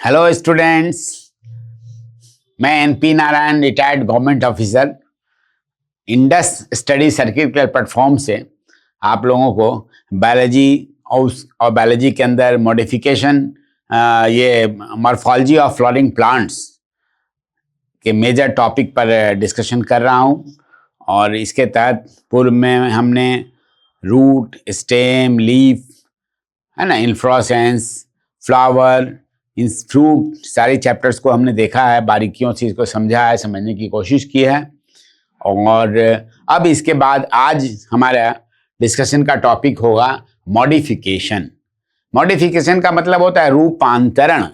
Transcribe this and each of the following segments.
Hello students, मैं NP Narayan, retired government officer, Indus study circuit के platform से आप लोगों को बायोलॉजी और बायोलॉजी के अंदर मॉडिफिकेशन, ये मॉर्फोलॉजी ऑफ फ्लावरिंग प्लांट्स के मेजर टॉपिक पर डिस्कशन कर रहा हूँ। और इसके तहत पूर्व में हमने रूट, स्टेम, लीफ, है ना, इन्फ्लोरेसेंस, फ्लावर, इन फ्रूट, सारे चैप्टर्स को हमने देखा है, बारीकियों से इसको समझा है, समझने की कोशिश की है। और अब इसके बाद आज हमारा डिस्कशन का टॉपिक होगा मॉडिफिकेशन। मॉडिफिकेशन का मतलब होता है रूपांतरण।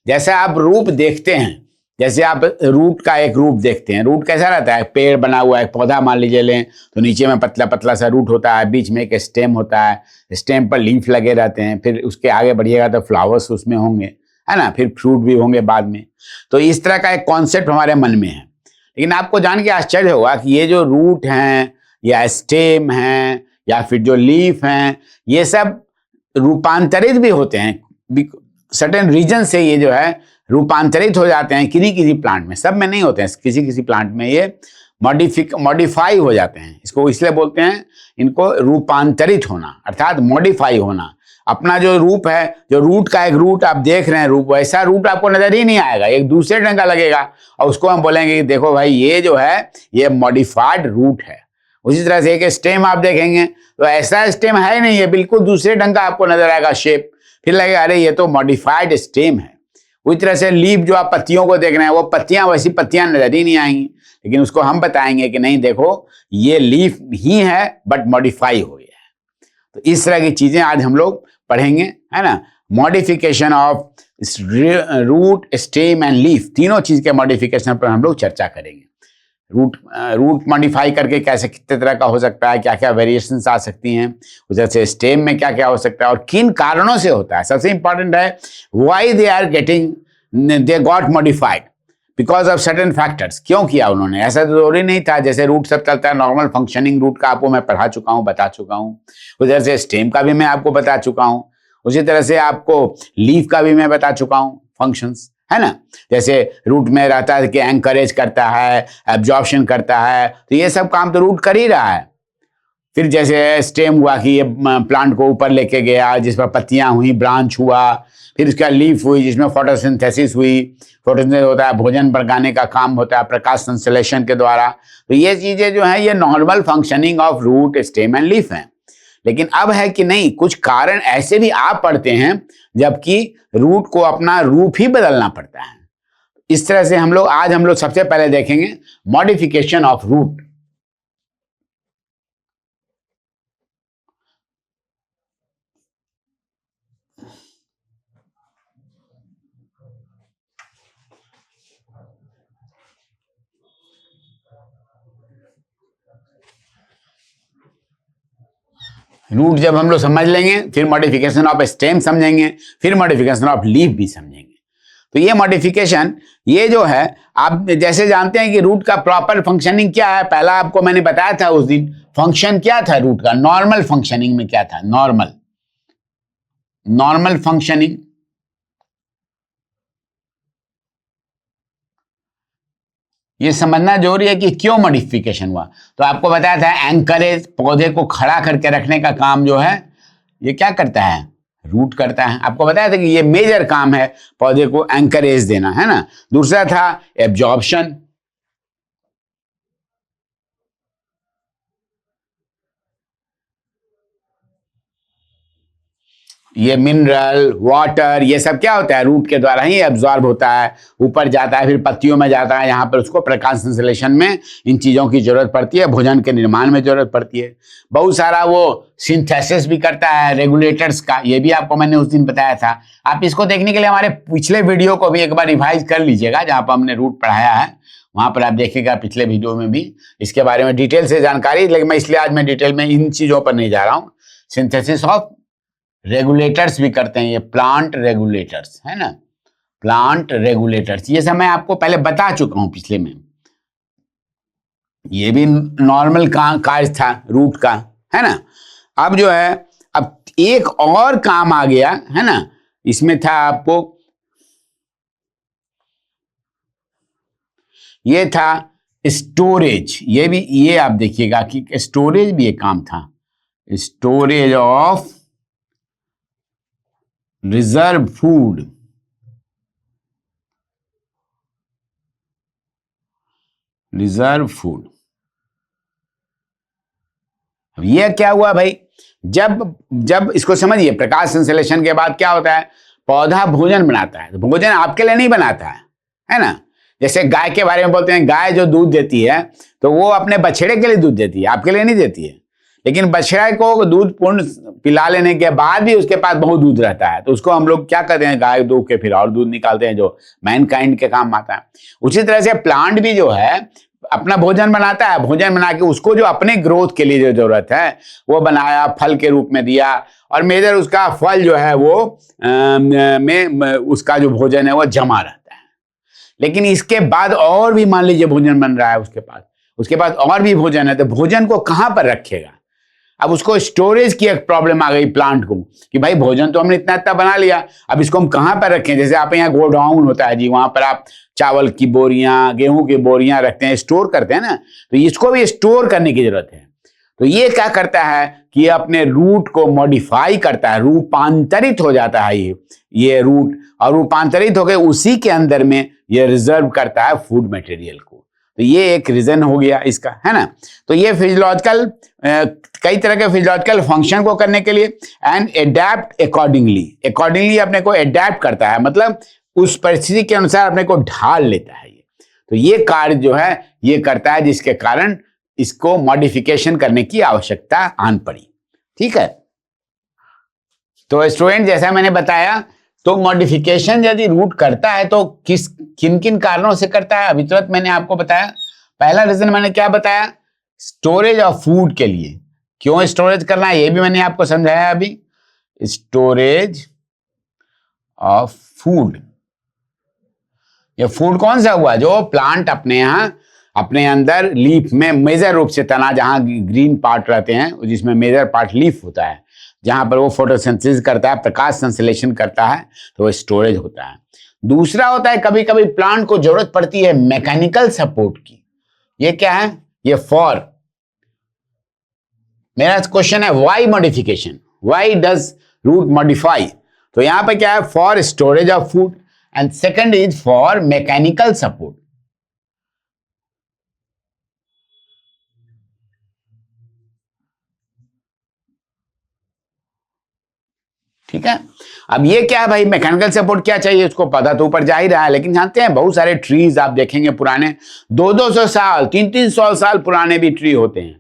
जैसे आप रूप देखते हैं, जैसे आप रूट का एक रूप देखते हैं, रूट कैसा रहता है, पेड़ बना हुआ है, पौधा मान लीजिए लें तो नीचे में पतला पतला सा रूट होता है, बीच में एक स्टेम होता है, स्टेम पर लीफ लगे रहते हैं, फिर उसके आगे बढ़िएगा तो फ्लावर्स उसमें होंगे, है ना, फिर फ्रूट भी होंगे बाद में। तो इस तरह का एक कॉन्सेप्ट हमारे मन में है। लेकिन आपको जान के आश्चर्य होगा कि ये जो रूट हैं या स्टेम हैं या फिर जो लीफ हैं, ये सब रूपांतरित भी होते हैं। सर्टेन रीजन से ये जो है रूपांतरित हो जाते हैं किसी किसी प्लांट में, सब में नहीं होते हैं, किसी किसी प्लांट में ये मॉडिफाई हो जाते हैं। इसको इसलिए बोलते हैं इनको रूपांतरित होना, अर्थात मॉडिफाई होना। अपना जो रूप है, जो रूट का एक रूट आप देख रहे हैं, रूप वैसा रूट आपको नजर ही नहीं आएगा, एक दूसरे ढंग का लगेगा और उसको हम बोलेंगे कि देखो भाई ये जो है ये मॉडिफाइड रूट है। उसी तरह से एक स्टेम आप देखेंगे तो ऐसा स्टेम है नहीं, ये बिल्कुल दूसरे ढंग का आपको नजर आएगा शेप, फिर लगेगा अरे ये तो मॉडिफाइड स्टेम है। उसी तरह से लीफ जो आप पत्तियों को देख रहे हैं, वो पत्तियां वैसी पत्तियां नजर ही नहीं आएंगी, लेकिन उसको हम बताएंगे कि नहीं देखो ये लीफ ही है बट मॉडिफाई हो गया है। तो इस तरह की चीजें आज हम लोग पढ़ेंगे, है ना। Modification of root, stem and leaf, तीनों चीज के मॉडिफिकेशन पर हम लोग चर्चा करेंगे। रूट मॉडिफाई करके कैसे, कितने तरह का हो सकता है, क्या क्या वेरिएशंस आ सकती हैं, उस तरह से स्टेम में क्या क्या हो सकता है और किन कारणों से होता है। सबसे इंपॉर्टेंट है why they got modified, because of certain factors. क्यों किया उन्होंने, ऐसा तो जरूरी नहीं था। जैसे रूट सब चलता है, नॉर्मल फंक्शनिंग रूट का आपको मैं पढ़ा चुका हूँ, बता चुका हूँ। उसी तरह से स्टेम का भी मैं आपको बता चुका हूँ। उसी तरह से आपको लीफ का भी मैं बता चुका हूँ फंक्शंस, है ना। जैसे रूट में रहता है कि एंकरेज करता है, एब्जॉर्प्शन करता है, तो ये सब काम तो रूट कर ही रहा है। फिर जैसे स्टेम हुआ कि ये प्लांट को ऊपर लेके गया, जिस पर पत्तियां हुई, ब्रांच हुआ। फिर उसका लीफ हुई जिसमें फोटोसिंथेसिस हुई, फोटोसिंथेसिस होता है, भोजन पकाने का काम होता है प्रकाश संश्लेषण के द्वारा। तो ये चीजें जो है ये normal functioning of root, stem and leaf हैं। लेकिन अब है कि नहीं, कुछ कारण ऐसे भी आप पढ़ते हैं जबकि रूट को अपना रूप ही बदलना पड़ता है। इस तरह से हम लोग सबसे पहले देखेंगे मॉडिफिकेशन ऑफ रूट। रूट जब हम लोग समझ लेंगे, फिर मॉडिफिकेशन ऑफ स्टेम समझेंगे, फिर मॉडिफिकेशन ऑफ लीफ भी समझेंगे। तो ये मॉडिफिकेशन, ये जो है आप जैसे जानते हैं कि रूट का प्रॉपर फंक्शनिंग क्या है, पहला आपको मैंने बताया था उस दिन। फंक्शन क्या था रूट का, नॉर्मल फंक्शनिंग में क्या था, नॉर्मल फंक्शनिंग। ये समझना जरूरी है कि क्यों मॉडिफिकेशन हुआ। तो आपको बताया था एंकरेज, पौधे को खड़ा करके रखने का काम जो है ये क्या करता है, रूट करता है। आपको बताया था कि ये मेजर काम है पौधे को एंकरेज देना, है ना। दूसरा था एब्जॉर्प्शन, ये मिनरल, वाटर, ये सब क्या होता है रूट के द्वारा ही एब्जॉर्ब होता है, ऊपर जाता है, फिर पत्तियों में जाता है, यहाँ पर उसको प्रकाश संश्लेषण में इन चीजों की जरूरत पड़ती है, भोजन के निर्माण में जरूरत पड़ती है। बहुत सारा वो सिंथेसिस भी करता है रेगुलेटर्स का, ये भी आपको मैंने उस दिन बताया था। आप इसको देखने के लिए हमारे पिछले वीडियो को भी एक बार रिवाइज कर लीजिएगा, जहां पर हमने रूट पढ़ाया है, वहां पर आप देखिएगा पिछले वीडियो में भी इसके बारे में डिटेल से जानकारी। लेकिन मैं इसलिए आज मैं डिटेल में इन चीजों पर नहीं जा रहा हूँ। सिंथेसिस ऑफ रेगुलेटर्स भी करते हैं, ये प्लांट रेगुलेटर्स, है ना, प्लांट रेगुलेटर्स, ये सब मैं आपको पहले बता चुका हूं पिछले में। ये भी नॉर्मल कार्य था रूट का, है ना। अब जो है, अब एक और काम आ गया, है ना, इसमें था आपको ये था स्टोरेज। ये आप देखिएगा कि स्टोरेज भी एक काम था, storage of reserve food. Reserve food, ये क्या हुआ भाई, जब इसको समझिए, प्रकाश संश्लेषण के बाद क्या होता है, पौधा भोजन बनाता है। तो भोजन आपके लिए नहीं बनाता है ना। जैसे गाय के बारे में बोलते हैं, गाय जो दूध देती है तो वो अपने बछड़े के लिए दूध देती है, आपके लिए नहीं देती है। लेकिन बछड़ा को दूध पूर्ण पिला लेने के बाद भी उसके पास बहुत दूध रहता है, तो उसको हम लोग क्या करते हैं, गाय दूध के फिर और दूध निकालते हैं, जो मैनकाइंड के काम आता है। उसी तरह से प्लांट भी जो है अपना भोजन बनाता है, भोजन बना के उसको जो अपने ग्रोथ के लिए जो जरूरत है वो बनाया, फल के रूप में दिया, और मेजर उसका फल जो है वो उसका जो भोजन है वो जमा रहता है। लेकिन इसके बाद और भी मान लीजिए भोजन बन रहा है उसके बाद और भी भोजन है, तो भोजन को कहां पर रखेगा। अब उसको स्टोरेज की एक प्रॉब्लम आ गई प्लांट को, कि भाई भोजन तो हमने इतना बना लिया, अब इसको हम कहां पर रखें। जैसे आप यहाँ गोडाउन होता है जी, वहां पर आप चावल की बोरियां, गेहूं की बोरियां रखते हैं, स्टोर करते हैं ना, तो इसको भी स्टोर करने की जरूरत है। तो ये क्या करता है कि अपने रूट को मॉडिफाई करता है, रूपांतरित हो जाता है ये रूट, और रूपांतरित होकर उसी के अंदर में ये रिजर्व करता है फूड मटेरियल को। तो ये एक रीजन हो गया इसका, है ना। तो ये फिजियोलॉजिकल, कई तरह के फिजियोलॉजिकल फंक्शन को करने के लिए, एंड एडेप्ट अकॉर्डिंगली अपने को एडेप्ट करता है, मतलब उस परिस्थिति के अनुसार अपने को ढाल लेता है ये। तो ये कार्य जो है ये करता है, जिसके कारण इसको मॉडिफिकेशन करने की आवश्यकता आन पड़ी। ठीक है, तो स्टूडेंट जैसा मैंने बताया, तो मॉडिफिकेशन यदि रूट करता है तो किन किन कारणों से करता है, अभी तुरंत मैंने आपको बताया। पहला रीजन मैंने क्या बताया, स्टोरेज ऑफ फूड के लिए। क्यों स्टोरेज करना है ये भी मैंने आपको समझाया अभी, स्टोरेज ऑफ फूड। ये फूड कौन सा हुआ, जो प्लांट अपने यहां अपने अंदर लीफ में मेजर रूप से तना, जहां ग्रीन पार्ट रहते हैं जिसमें मेजर पार्ट लीफ होता है, जहां पर वो फोटोसिंथेसिस करता है, प्रकाश संश्लेषण करता है, तो वो स्टोरेज होता है। दूसरा होता है कभी कभी प्लांट को जरूरत पड़ती है मैकेनिकल सपोर्ट की। ये क्या है, ये फॉर, मेरा क्वेश्चन है why modification, why does root modify. तो यहां पर क्या है, for storage of food, and second is for mechanical support. ठीक है, अब ये क्या है भाई, मैकेनिकल सपोर्ट क्या चाहिए, उसको पता तो ऊपर जा ही रहा है। लेकिन जानते हैं बहुत सारे ट्रीज आप देखेंगे पुराने 200-200 साल 300-300 साल पुराने भी ट्री होते हैं।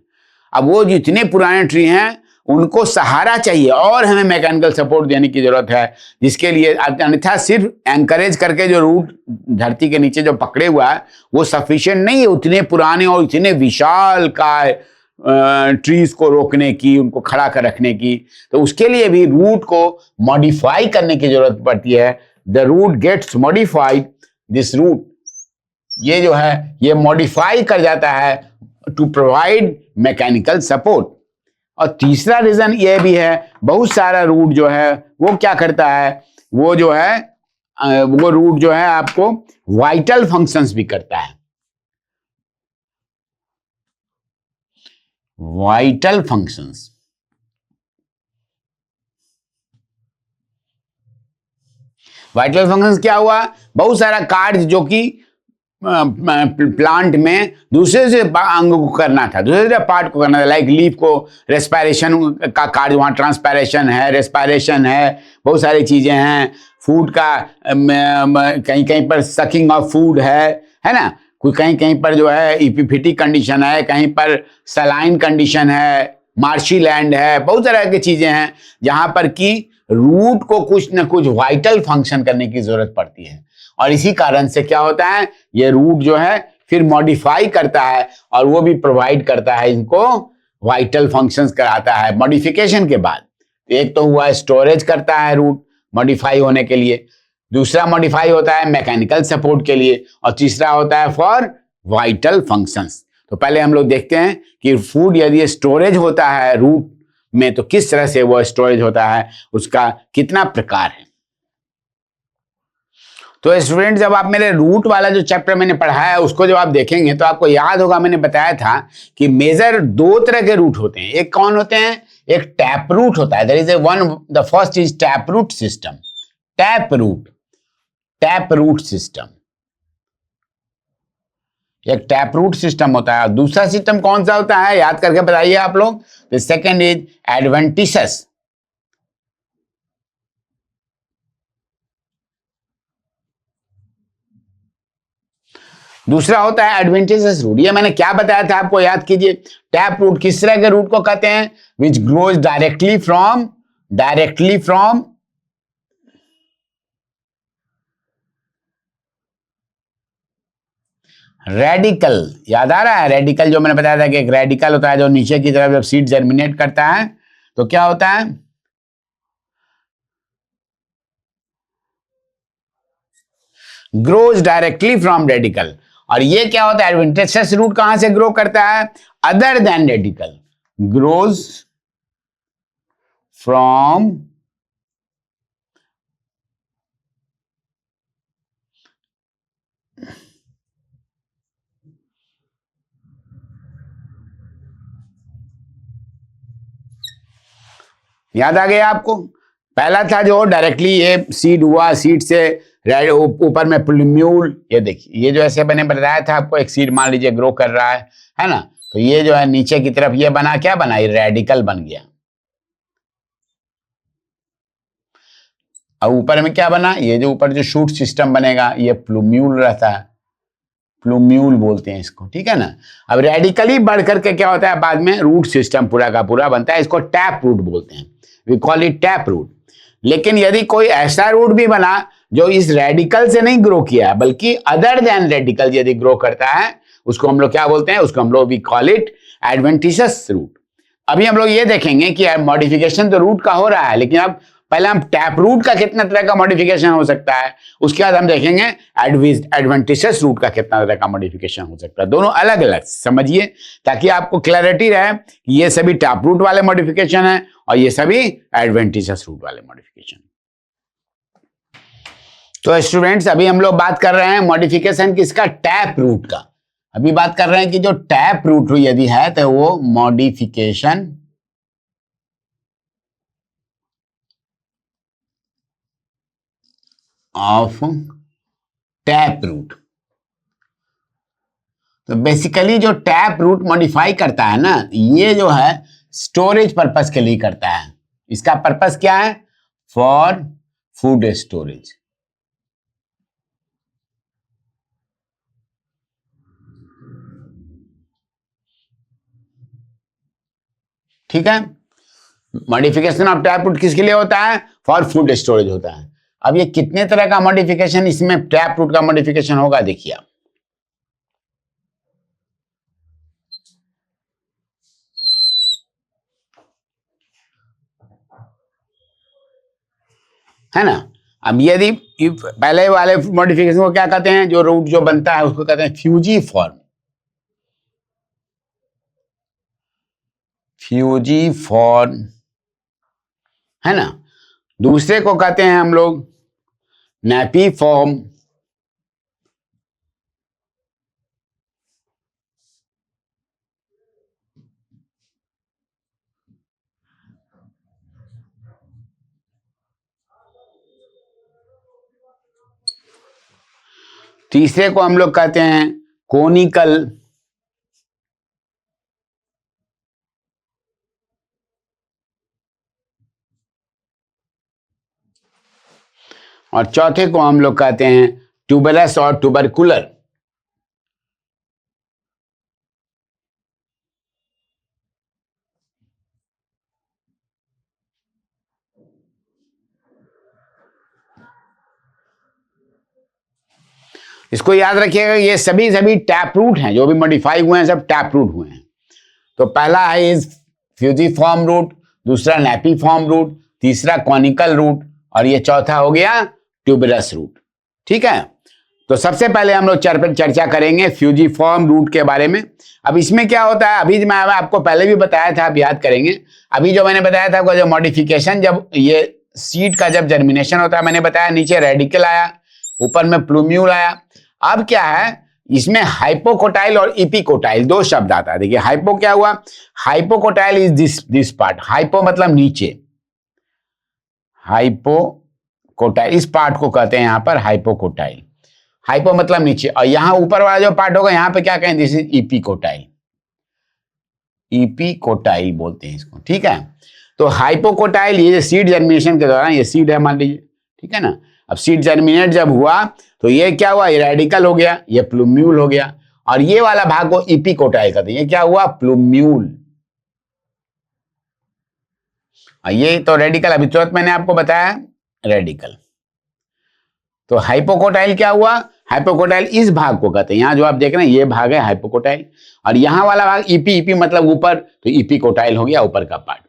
अब वो जितने पुराने ट्री हैं उनको सहारा चाहिए और हमें मैकेनिकल सपोर्ट देने की जरूरत है, जिसके लिए अन्यथा सिर्फ एंकरेज करके जो रूट धरती के नीचे जो पकड़े हुआ है वो सफिशिएंट नहीं है उतने पुराने और इतने विशाल का ट्रीज को रोकने की, उनको खड़ा कर रखने की। तो उसके लिए भी रूट को मॉडिफाई करने की जरूरत पड़ती है। The root gets modified, this root ये जो है ये मॉडिफाई कर जाता है टू प्रोवाइड मैकेनिकल सपोर्ट। और तीसरा रीजन ये भी है, बहुत सारा रूट जो है वो क्या करता है, वो जो है वो रूट जो है आपको वाइटल फंक्शंस भी करता है। वाइटल फंक्शंस, वाइटल फंक्शंस क्या हुआ, बहुत सारा कार्य जो कि प्लांट में दूसरे से अंग को करना था, दूसरे पार्ट को करना था, लाइक लीफ को रेस्पिरेशन का कार्य, वहाँ ट्रांसपायरेशन है, रेस्पिरेशन है, बहुत सारी चीजें हैं। फूड का कहीं कहीं पर सकिंग ऑफ फूड है ना, कोई कहीं कहीं पर जो है इपिफिटिक कंडीशन है, कहीं पर सलाइन कंडीशन है, मार्शी लैंड है, बहुत तरह की चीजें हैं जहां पर कि रूट को कुछ न कुछ वाइटल फंक्शन करने की जरूरत पड़ती है। और इसी कारण से क्या होता है, ये रूट जो है फिर मॉडिफाई करता है और वो भी प्रोवाइड करता है, इनको वाइटल फंक्शंस कराता है मॉडिफिकेशन के बाद। एक तो हुआ स्टोरेज करता है रूट मॉडिफाई होने के लिए, दूसरा मॉडिफाई होता है मैकेनिकल सपोर्ट के लिए, और तीसरा होता है फॉर वाइटल फंक्शंस। तो पहले हम लोग देखते हैं कि फूड यदि स्टोरेज होता है रूट में तो किस तरह से वो स्टोरेज होता है, उसका कितना प्रकार है। तो स्टूडेंट जब आप मेरे रूट वाला जो चैप्टर मैंने पढ़ाया है उसको जब आप देखेंगे तो आपको याद होगा मैंने बताया था कि मेजर दो तरह के रूट होते हैं। एक कौन होते हैं? एक टैप रूट होता है, there is a one, the first is tap root system. Tap root system, एक टैप रूट सिस्टम होता है। दूसरा सिस्टम कौन सा होता है याद करके बताइए आप लोग। The second is adventitious. दूसरा होता है एडवेंटिशियस रूट। ये मैंने क्या बताया था आपको याद कीजिए। टैप रूट किस तरह के रूट को कहते हैं? Which grows directly from radical. याद आ रहा है रेडिकल? जो मैंने बताया था कि एक रेडिकल होता है जो नीचे की तरफ जब सीड जर्मिनेट करता है तो क्या होता है? Grows directly from radical. और ये क्या होता है? एडवेंटिशियस रूट कहां से ग्रो करता है? Other than radical, grows from याद आ गया आपको? पहला था जो डायरेक्टली ये सीड हुआ, सीड से ऊपर में प्लूम्यूल। ये देखिए, ये जो ऐसे मैंने बताया था आपको, एक सीड मान लीजिए ग्रो कर रहा है ना? तो ये जो है नीचे की तरफ ये बना, क्या बना? ये रेडिकल बन गया। अब ऊपर में क्या बना? ये जो ऊपर जो शूट सिस्टम बनेगा ये प्लूम्यूल रहता है, प्लूम्यूल बोलते हैं इसको, ठीक है ना? अब रेडिकली बढ़ करके क्या होता है बाद में? रूट सिस्टम पूरा का पूरा बनता है, इसको टैप रूट बोलते हैं, we call it tap root. लेकिन यदि कोई ऐसा रूट भी बना जो इस रेडिकल से नहीं ग्रो किया बल्कि अदर देन रेडिकल यदि ग्रो करता है, उसको हम लोग क्या बोलते हैं? उसको हम लोग we call it adventitious root. अभी हम लोग ये देखेंगे कि मॉडिफिकेशन तो रूट का हो रहा है, लेकिन अब पहले हम टैप रूट का कितना तरह का मॉडिफिकेशन हो सकता है, उसके बाद हम देखेंगे एडवेंटिशियस रूट का कितना तरह का मॉडिफिकेशन हो सकता है। दोनों अलग अलग समझिए ताकि आपको क्लैरिटी रहे कि ये सभी टैप रूट वाले मॉडिफिकेशन है और ये सभी एडवेंटिशियस रूट वाले मॉडिफिकेशन। तो स्टूडेंट्स अभी हम लोग बात कर रहे हैं मॉडिफिकेशन किसका? टैप रूट का। अभी बात कर रहे हैं कि जो टैप रूट यदि है तो वो मॉडिफिकेशन ऑफ टैप रूट। तो बेसिकली जो टैप रूट मॉडिफाई करता है ना, ये जो है स्टोरेज पर्पस के लिए करता है। इसका पर्पस क्या है? For food storage. ठीक है, मॉडिफिकेशन ऑफ टैप रूट किसके लिए होता है? फॉर फूड स्टोरेज होता है। अब ये कितने तरह का मॉडिफिकेशन इसमें टैप रूट का मॉडिफिकेशन होगा देखिए आप। है ना? अब यदि पहले वाले मॉडिफिकेशन को क्या कहते हैं? जो रूट जो बनता है उसको कहते हैं फ्यूजीफॉर्म। फ्यूजीफॉर्म है ना? दूसरे को कहते हैं हम लोग नैपीफॉर्म। तीसरे को हम लोग कहते हैं कोनिकल। और चौथे को हम लोग कहते हैं ट्यूबरस और ट्यूबरकुलर। इसको याद रखिएगा, ये सभी सभी टैप रूट हैं, जो भी मॉडिफाई हुए हैं सब टैप रूट हुए हैं। तो पहला है इज फ्यूजीफॉर्म रूट, दूसरा नैपीफॉर्म रूट, तीसरा कॉनिकल रूट और ये चौथा हो गया ट्यूबरस रूट। ठीक है, तो सबसे पहले हम लोग चर्चा करेंगे फ्यूजीफॉर्म रूट के बारे में। अब इसमें क्या होता है, अभी मैं आपको पहले भी बताया था, आप याद करेंगे। अभी जो मैंने बताया था जो मॉडिफिकेशन, जब ये सीड का जब जर्मिनेशन होता है, मैंने बताया नीचे रेडिकल आया, ऊपर में प्लूम्यूल आया। अब क्या है, इसमें हाइपोकोटाइल और इपिकोटाइल दो शब्द आता है। देखिए हाइपो क्या हुआ, hypocotyl is this part, hypo मतलब नीचे, हाइपोकोटाइल इस पार्ट को कहते हैं यहां पर हाइपोकोटाइल, हाइपो मतलब नीचे, और यहां ऊपर वाला जो पार्ट होगा यहां पे क्या कहें, दिस इज इपिकोटाइल, इपिकोटाइल बोलते हैं इसको, ठीक है। तो हाइपोकोटाइल ये सीड जर्मिनेशन के दौरान, ये सीड है मान लीजिए, ठीक है ना। अब सीड जर्मिनेट जब हुआ तो ये क्या हुआ, ये रेडिकल हो गया, ये प्लूम्यूल हो गया, और ये वाला भाग को इपिकोटाइल कहते हैं, ये क्या हुआ, प्लूम्यूल। ये तो रेडिकल, अभी तुरंत मैंने आपको बताया रेडिकल। तो हाइपोकोटाइल क्या हुआ, हाइपोकोटाइल इस भाग को कहते हैं, यहां जो आप देख रहे हैं ये भाग है हाइपोकोटाइल, और यहां वाला भाग इपी, इपी मतलब ऊपर, तो इपिकोटाइल हो गया ऊपर का पार्ट।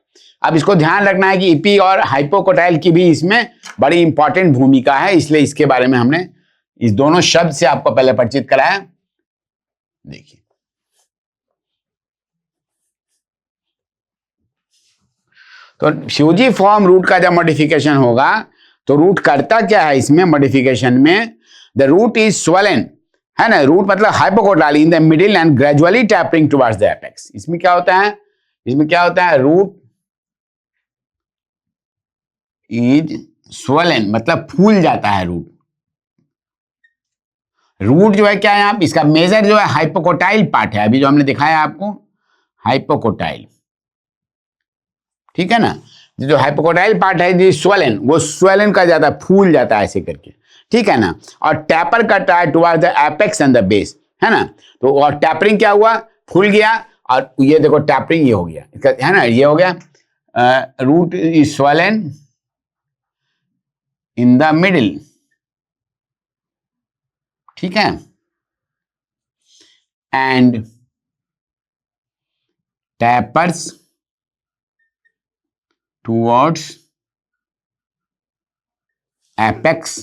अब इसको ध्यान रखना है कि इपी और हाइपोकोटाइल की भी इसमें बड़ी इंपॉर्टेंट भूमिका है, इसलिए इसके बारे में हमने इस दोनों शब्द से आपको पहले परिचित कराया। देखिए तो फ्यूजिफॉर्म रूट का जब मॉडिफिकेशन होगा तो रूट करता क्या है इसमें मॉडिफिकेशन में, द रूट इज स्वलन, है ना, रूट मतलब hypocotyl in the middle and gradually tapering towards the apex. इसमें क्या होता है, इसमें क्या होता है, रूट इज स्वलन मतलब फूल जाता है रूट। रूट जो है क्या है, आप इसका मेजर जो है हाइपोकोटाइल पार्ट है, अभी जो हमने दिखाया आपको हाइपोकोटाइल, ठीक है ना। जो हाइपोकोटाइल पार्ट है जो स्वलन, वो स्वलन का जाता है, फूल जाता है ऐसे करके, ठीक है ना। और टैपर करता है towards the apex and the base, है ना। तो और टैपरिंग क्या हुआ, फूल गया, और ये देखो टैपरिंग ये हो गया, है ना, ये हो गया, root is swollen in the middle, ठीक है, and tapers towards apex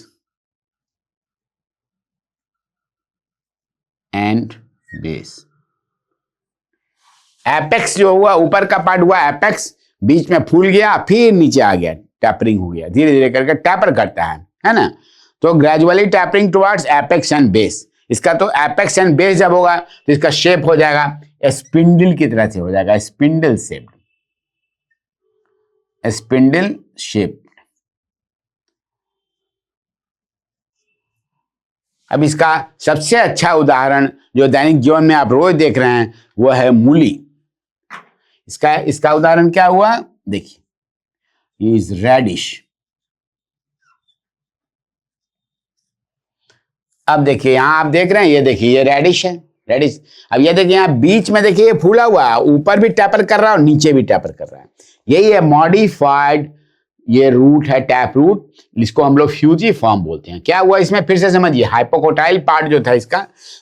and base। Apex जो हुआ ऊपर का पार्ट हुआ एपेक्स, बीच में फूल गया, फिर नीचे आ गया, टैपरिंग हो गया, धीरे धीरे करके टैपर करता है ना। तो gradually tapering towards apex and base, इसका तो एपेक्स एंड बेस जब होगा तो इसका शेप हो जाएगा स्पिंडल की तरह से हो जाएगा, स्पिंडल शेप, स्पिंडल शेप। अब इसका सबसे अच्छा उदाहरण जो दैनिक जीवन में आप रोज देख रहे हैं वो है मूली। इसका उदाहरण क्या हुआ, देखिए इज रेडिश। अब देखिए यहां आप देख रहे हैं, ये देखिए ये रेडिश है, रेडिश। अब ये देखिए यहाँ बीच में देखिए ये फूला हुआ है, ऊपर भी टैपर कर रहा है और नीचे भी टैपर कर रहा है, यही है मॉडिफाइड, ये रूट है टैप रूट, इसको हम लोग फ्यूजिफॉर्म बोलते हैं। क्या हुआ इसमें फिर से समझिए, हाइपोकोटाइल पार्ट जो था इसका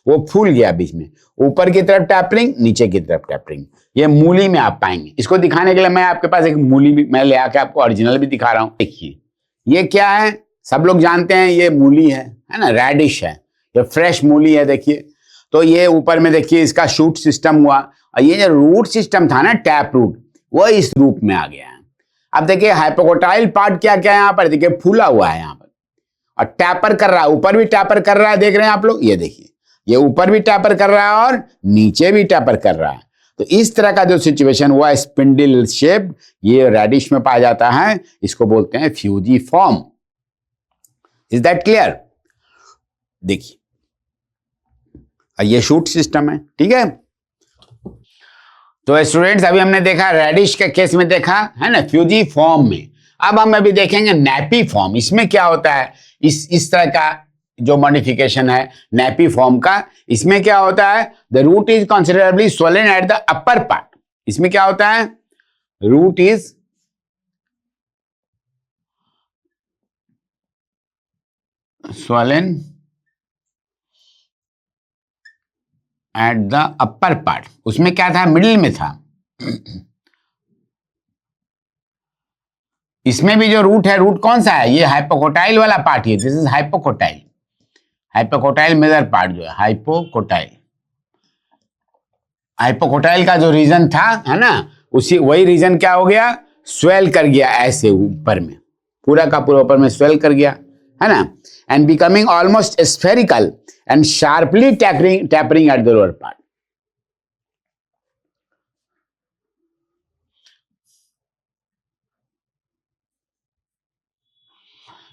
वो फूल गया बीच में, ऊपर की तरफ टैपरिंग, नीचे की तरफ टैपरिंग, ये मूली में आप पाएंगे। इसको दिखाने के लिए मैं आपके पास एक मूली भी मैं ले आके आपको ओरिजिनल भी दिखा रहा हूं। देखिए ये क्या है, सब लोग जानते हैं ये मूली है ना, रेडिश है, ये फ्रेश मूली है। देखिए तो ये ऊपर में देखिए इसका शूट सिस्टम हुआ, और ये जो रूट सिस्टम था ना टैप रूट, वो इस रूप में आ गया है। अब देखिए हाइपोकोटाइल पार्ट क्या क्या है यहाँ पर, देखिए फूला हुआ है यहाँ पर, और टैपर कर रहा है, ऊपर भी टैपर कर रहा है, देख रहे हैं आप लोग, ये देखिए ये ऊपर भी टैपर कर रहा है और नीचे भी टैपर कर रहा है। तो इस तरह का जो सिचुएशन हुआ स्पिंडल शेप, ये रेडिश में पाया जाता है, इसको बोलते हैं फ्यूजिफॉर्म। Is that clear? देखिए ये शूट सिस्टम है, ठीक है। तो स्टूडेंट्स अभी हमने देखा रेडिश के केस में देखा है ना फ्यूजिफॉर्म में, अब हम अभी देखेंगे नैपी फॉर्म। इसमें क्या होता है, इस तरह का जो मॉडिफिकेशन है नैपी फॉर्म का, इसमें क्या होता है, the root is considerably swollen at the upper part. इसमें क्या होता है, root is swollen at the upper part. उसमें क्या था, मिडिल में था। इसमें भी जो रूट है, रूट कौन सा है, ये हाइपोकोटाइल वाला पार्ट है, this is hypocotyl, hypocotyl major part जो है हाइपोकोटाइल। हाइपोकोटाइल का जो रीजन था है ना, उसी वही रीजन क्या हो गया, स्वेल कर गया ऐसे ऊपर में, पूरा का पूरा ऊपर में स्वेल कर गया, है ना, and becoming almost spherical and sharply tapering at the lower part.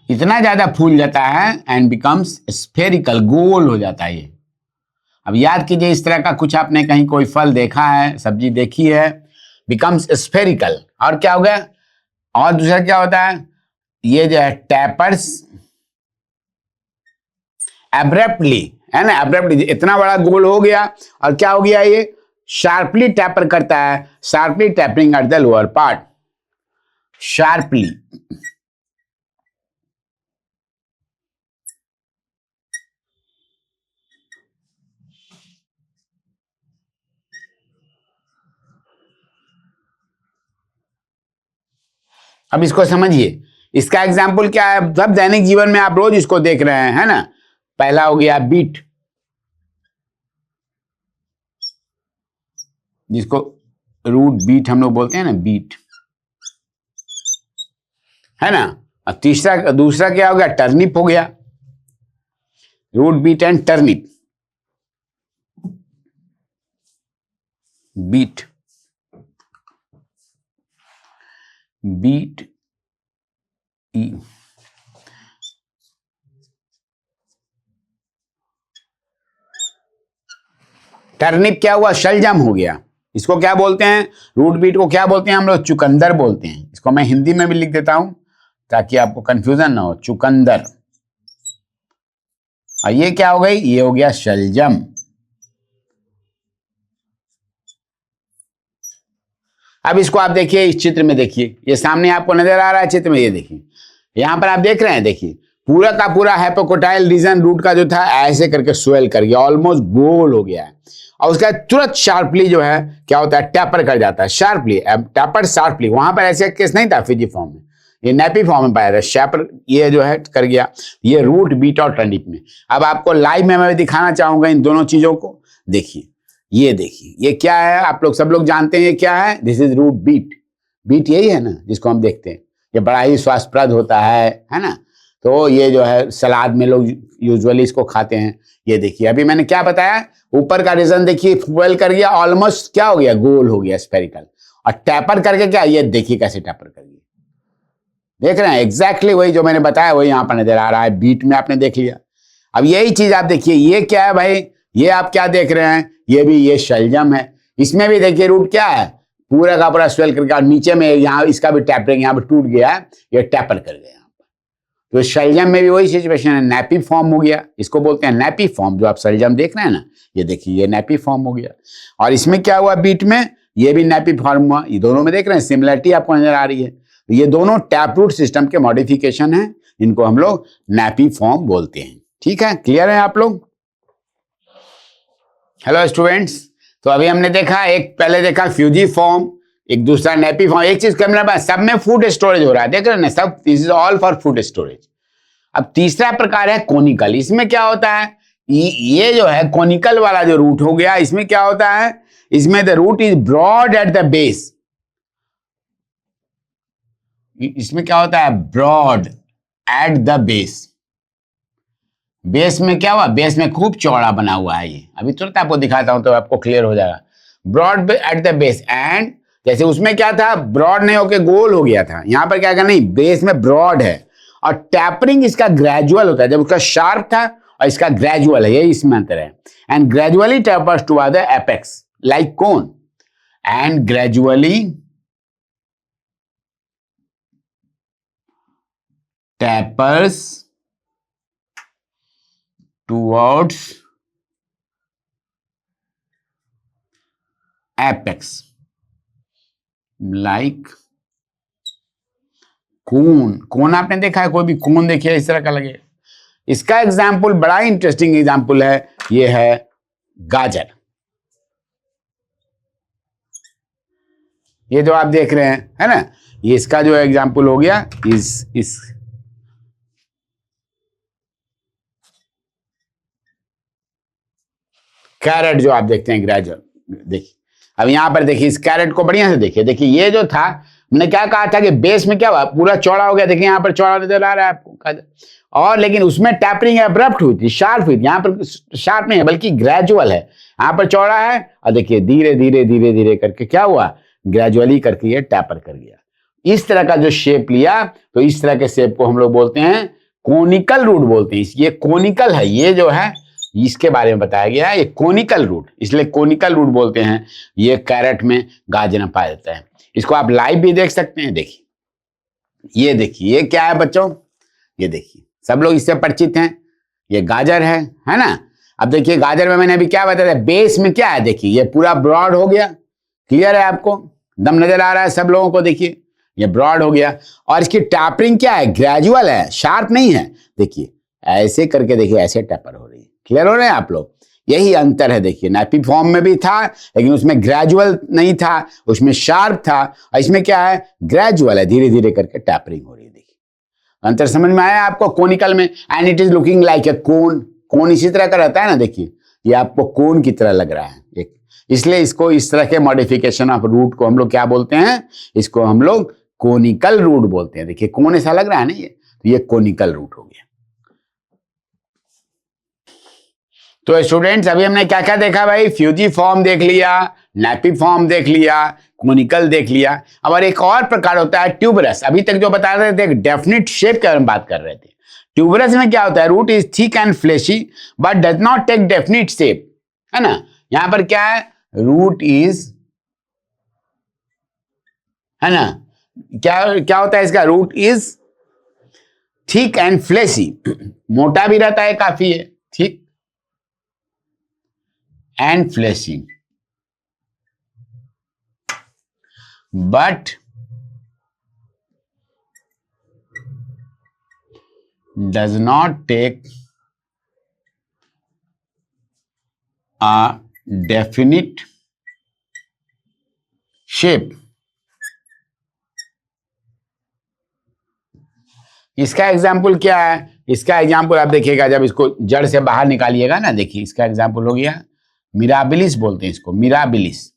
इतना ज्यादा फूल जाता है एंड बिकम्स स्फेरिकल, गोल हो जाता है ये। अब याद कीजिए, इस तरह का कुछ आपने कहीं कोई फल देखा है, सब्जी देखी है, बिकम्स स्फेरिकल। और क्या हो गया, और दूसरा क्या होता है, ये जो है टैपर्स एब्रप्टली, है ना, एब्रप्टली इतना बड़ा गोल हो गया, और क्या हो गया, ये शार्पली टैपर करता है, sharply tapering at the lower part, sharply. अब इसको समझिए, इसका एग्जाम्पल क्या है, सब दैनिक जीवन में आप रोज इसको देख रहे हैं, है ना। पहला हो गया बीट, जिसको रूट बीट हम लोग बोलते हैं ना, बीट, है ना। और तीसरा, दूसरा क्या हो गया, टर्निप हो गया, root beet and turnip, beet, beet ई। टर्निप क्या हुआ, शलजम हो गया। इसको क्या बोलते हैं, रूट बीट को क्या बोलते हैं हम लोग, चुकंदर बोलते हैं। इसको मैं हिंदी में भी लिख देता हूं ताकि आपको कंफ्यूजन ना हो, चुकंदर। और ये क्या हो गई, ये हो गया शलजम। अब इसको आप देखिए, इस चित्र में देखिए, ये सामने आपको नजर आ रहा है चित्र में, ये देखिए यहां पर आप देख रहे हैं, देखिए पूरा का पूरा हाइपोकोटाइल रीजन रूट का जो था ऐसे करके स्वेल कर गया, ऑलमोस्ट गोल हो गया है। और उसका तुरंत शार्पली जो है क्या होता है, टैपर कर जाता है, शार्पली टैपर शार्पली। वहां पर ऐसे केस नहीं था फिजी फॉर्म में, ये नैपी फॉर्म में पाया था, शैपर ये जो है कर गया, ये रूट बीट और टर्निप में। अब आपको लाइव में मैं दिखाना चाहूंगा इन दोनों चीजों को। देखिए, ये देखिए, ये क्या है, आप लोग सब लोग जानते हैं क्या है, this is root beet. Beet यही है ना जिसको हम देखते हैं, ये बड़ा ही स्वास्थ्यप्रद होता है ना। तो ये जो है सलाद में लोग यूजुअली इसको खाते हैं। ये देखिए, अभी मैंने क्या बताया, ऊपर का रीजन देखिए फुएल कर गया, ऑलमोस्ट क्या हो गया, गोल हो गया, स्फेरिकल। और टैपर करके क्या, ये देखिए कैसे टैपर कर गया, देख रहे हैं, एग्जैक्टली वही जो मैंने बताया वही यहां पर नजर आ रहा है, बीट में आपने देख लिया। अब यही चीज आप देखिए, ये क्या है भाई, ये आप क्या देख रहे हैं, ये भी ये शलजम है। इसमें भी देखिए रूट क्या है, पूरा का पूरा स्वेल करके, और नीचे में यहाँ इसका भी टैपरिंग, यहाँ पे टूट गया, ये टैपर कर गया। तो शलजम में भी वही सिचुएशन है, नैपी फॉर्म हो गया, इसको बोलते हैं नैपी फॉर्म। जो आप शलजम देख रहे हैं ना, ये देखिए ये नैपी फॉर्म हो गया। और इसमें क्या हुआ, बीट में ये भी नैपी फॉर्म हुआ। ये दोनों में देख रहे हैं सिमिलरिटी आपको नजर आ रही है। तो ये दोनों टैप रूट सिस्टम के मॉडिफिकेशन है, इनको हम लोग नैपी फॉर्म बोलते हैं। ठीक है, क्लियर है आप लोग। हेलो स्टूडेंट्स, तो अभी हमने देखा, एक पहले देखा फ्यूजी फॉर्म, एक दूसरा नैपी फॉर्म। एक चीज कैमरा पास, सब में फूड स्टोरेज हो रहा है, देख रहे हैं ना, सब this is all for food storage. अब तीसरा प्रकार है कोनिकल। इसमें क्या होता है, ये जो है कोनिकल वाला जो रूट हो गया, इसमें क्या होता है, इसमें the root is broad at the base. इसमें क्या होता है, broad at the base. Base में क्या हुआ, बेस में खूब चौड़ा बना हुआ है ये, अभी तुरंत आपको दिखाता हूं तो आपको क्लियर हो जाएगा। Broad at the base, and जैसे उसमें क्या था, ब्रॉड नहीं होके गोल हो गया था, यहां पर क्या करना, नहीं, बेस में ब्रॉड है। और टैपरिंग इसका ग्रेजुअल होता है, जब उसका शार्प था और इसका ग्रेजुअल है, यही इसमें अंतर है। And gradually tapers toward the apex like cone, and gradually tapers towards apex like कोन। कोन आपने देखा है, कोई भी कोन देखिए इस तरह का लगे। इसका एग्जाम्पल बड़ा इंटरेस्टिंग एग्जाम्पल है, ये है गाजर। ये जो आप देख रहे हैं, है ना, ये इसका जो एग्जाम्पल हो गया, इस कैरेट जो आप देखते हैं ग्रेजुअल, देखिए अब यहां पर देखिए, इस कैरेट को बढ़िया से देखिए, देखिए ये जो था हमने क्या कहा था कि बेस में क्या हुआ, पूरा चौड़ा हो गया, देखिए यहाँ पर चौड़ा नजर आ रहा है आपको, और लेकिन उसमें टैपरिंग अब्रप्ट हुई थी, शार्प हुई थी, यहाँ पर शार्प नहीं है बल्कि ग्रेजुअल है, यहाँ पर चौड़ा है और देखिए धीरे धीरे धीरे धीरे करके क्या हुआ, ग्रेजुअली करके ये टैपर कर गया। इस तरह का जो शेप लिया, तो इस तरह के शेप को हम लोग बोलते हैं कोनिकल रूट बोलते हैं। ये कोनिकल है, ये जो है इसके बारे में बताया गया है, ये कोनिकल रूट, इसलिए कोनिकल रूट बोलते हैं। ये कैरेट में गाजर में पाया जाता है। इसको आप लाइव भी देख सकते हैं। देखिए ये देखिए, ये क्या है बच्चों, ये देखिए सब लोग इससे परिचित हैं, ये गाजर है ना। अब देखिए गाजर में मैंने अभी क्या बताया, बेस में क्या है, देखिए ये पूरा ब्रॉड हो गया, क्लियर है आपको, दम नजर आ रहा है सब लोगों को, देखिए ये ब्रॉड हो गया, और इसकी टैपरिंग क्या है, ग्रेजुअल है, शार्प नहीं है। देखिए ऐसे करके देखिए ऐसे टैपर हो रही है, क्लियर हो रहे हैं आप लोग, यही अंतर है। देखिए नैपी फॉर्म में भी था लेकिन उसमें ग्रेजुअल नहीं था, उसमें शार्प था, और इसमें क्या है, ग्रेजुअल है, धीरे धीरे करके टैपरिंग हो रही है। देखिए अंतर समझ में आया आपको कोनिकल में, and it is looking like a cone, cone इसी तरह का रहता है ना, देखिए ये आपको कोन की तरह लग रहा है एक, इसलिए इसको इस तरह के मॉडिफिकेशन ऑफ रूट को हम लोग क्या बोलते हैं, इसको हम लोग कोनिकल रूट बोलते हैं। देखिए कोन ऐसा लग रहा है ना, ये तो ये कोनिकल रूट हो गया। तो स्टूडेंट्स अभी हमने क्या क्या देखा भाई, फ्यूजी फॉर्म देख लिया, नैपी फॉर्म देख लिया, कोनिकल देख लिया। अब और एक और प्रकार होता है ट्यूबरस। अभी तक जो बता रहे थे डेफिनेट शेप के बारे में बात कर रहे थे। ट्यूबरस में क्या होता है, root is thick and fleshy but does not take definite shape, है ना। यहां पर क्या है, रूट इज, है ना, क्या क्या होता है इसका, root is thick and fleshy, मोटा भी रहता है काफी है, thick and fleshy, but does not take a definite shape। इसका एग्जाम्पल क्या है, इसका एग्जाम्पल आप देखिएगा जब इसको जड़ से बाहर निकालिएगा ना, देखिए इसका एग्जाम्पल हो गया मिराबिलिस, बोलते हैं इसको मिराबिलिस,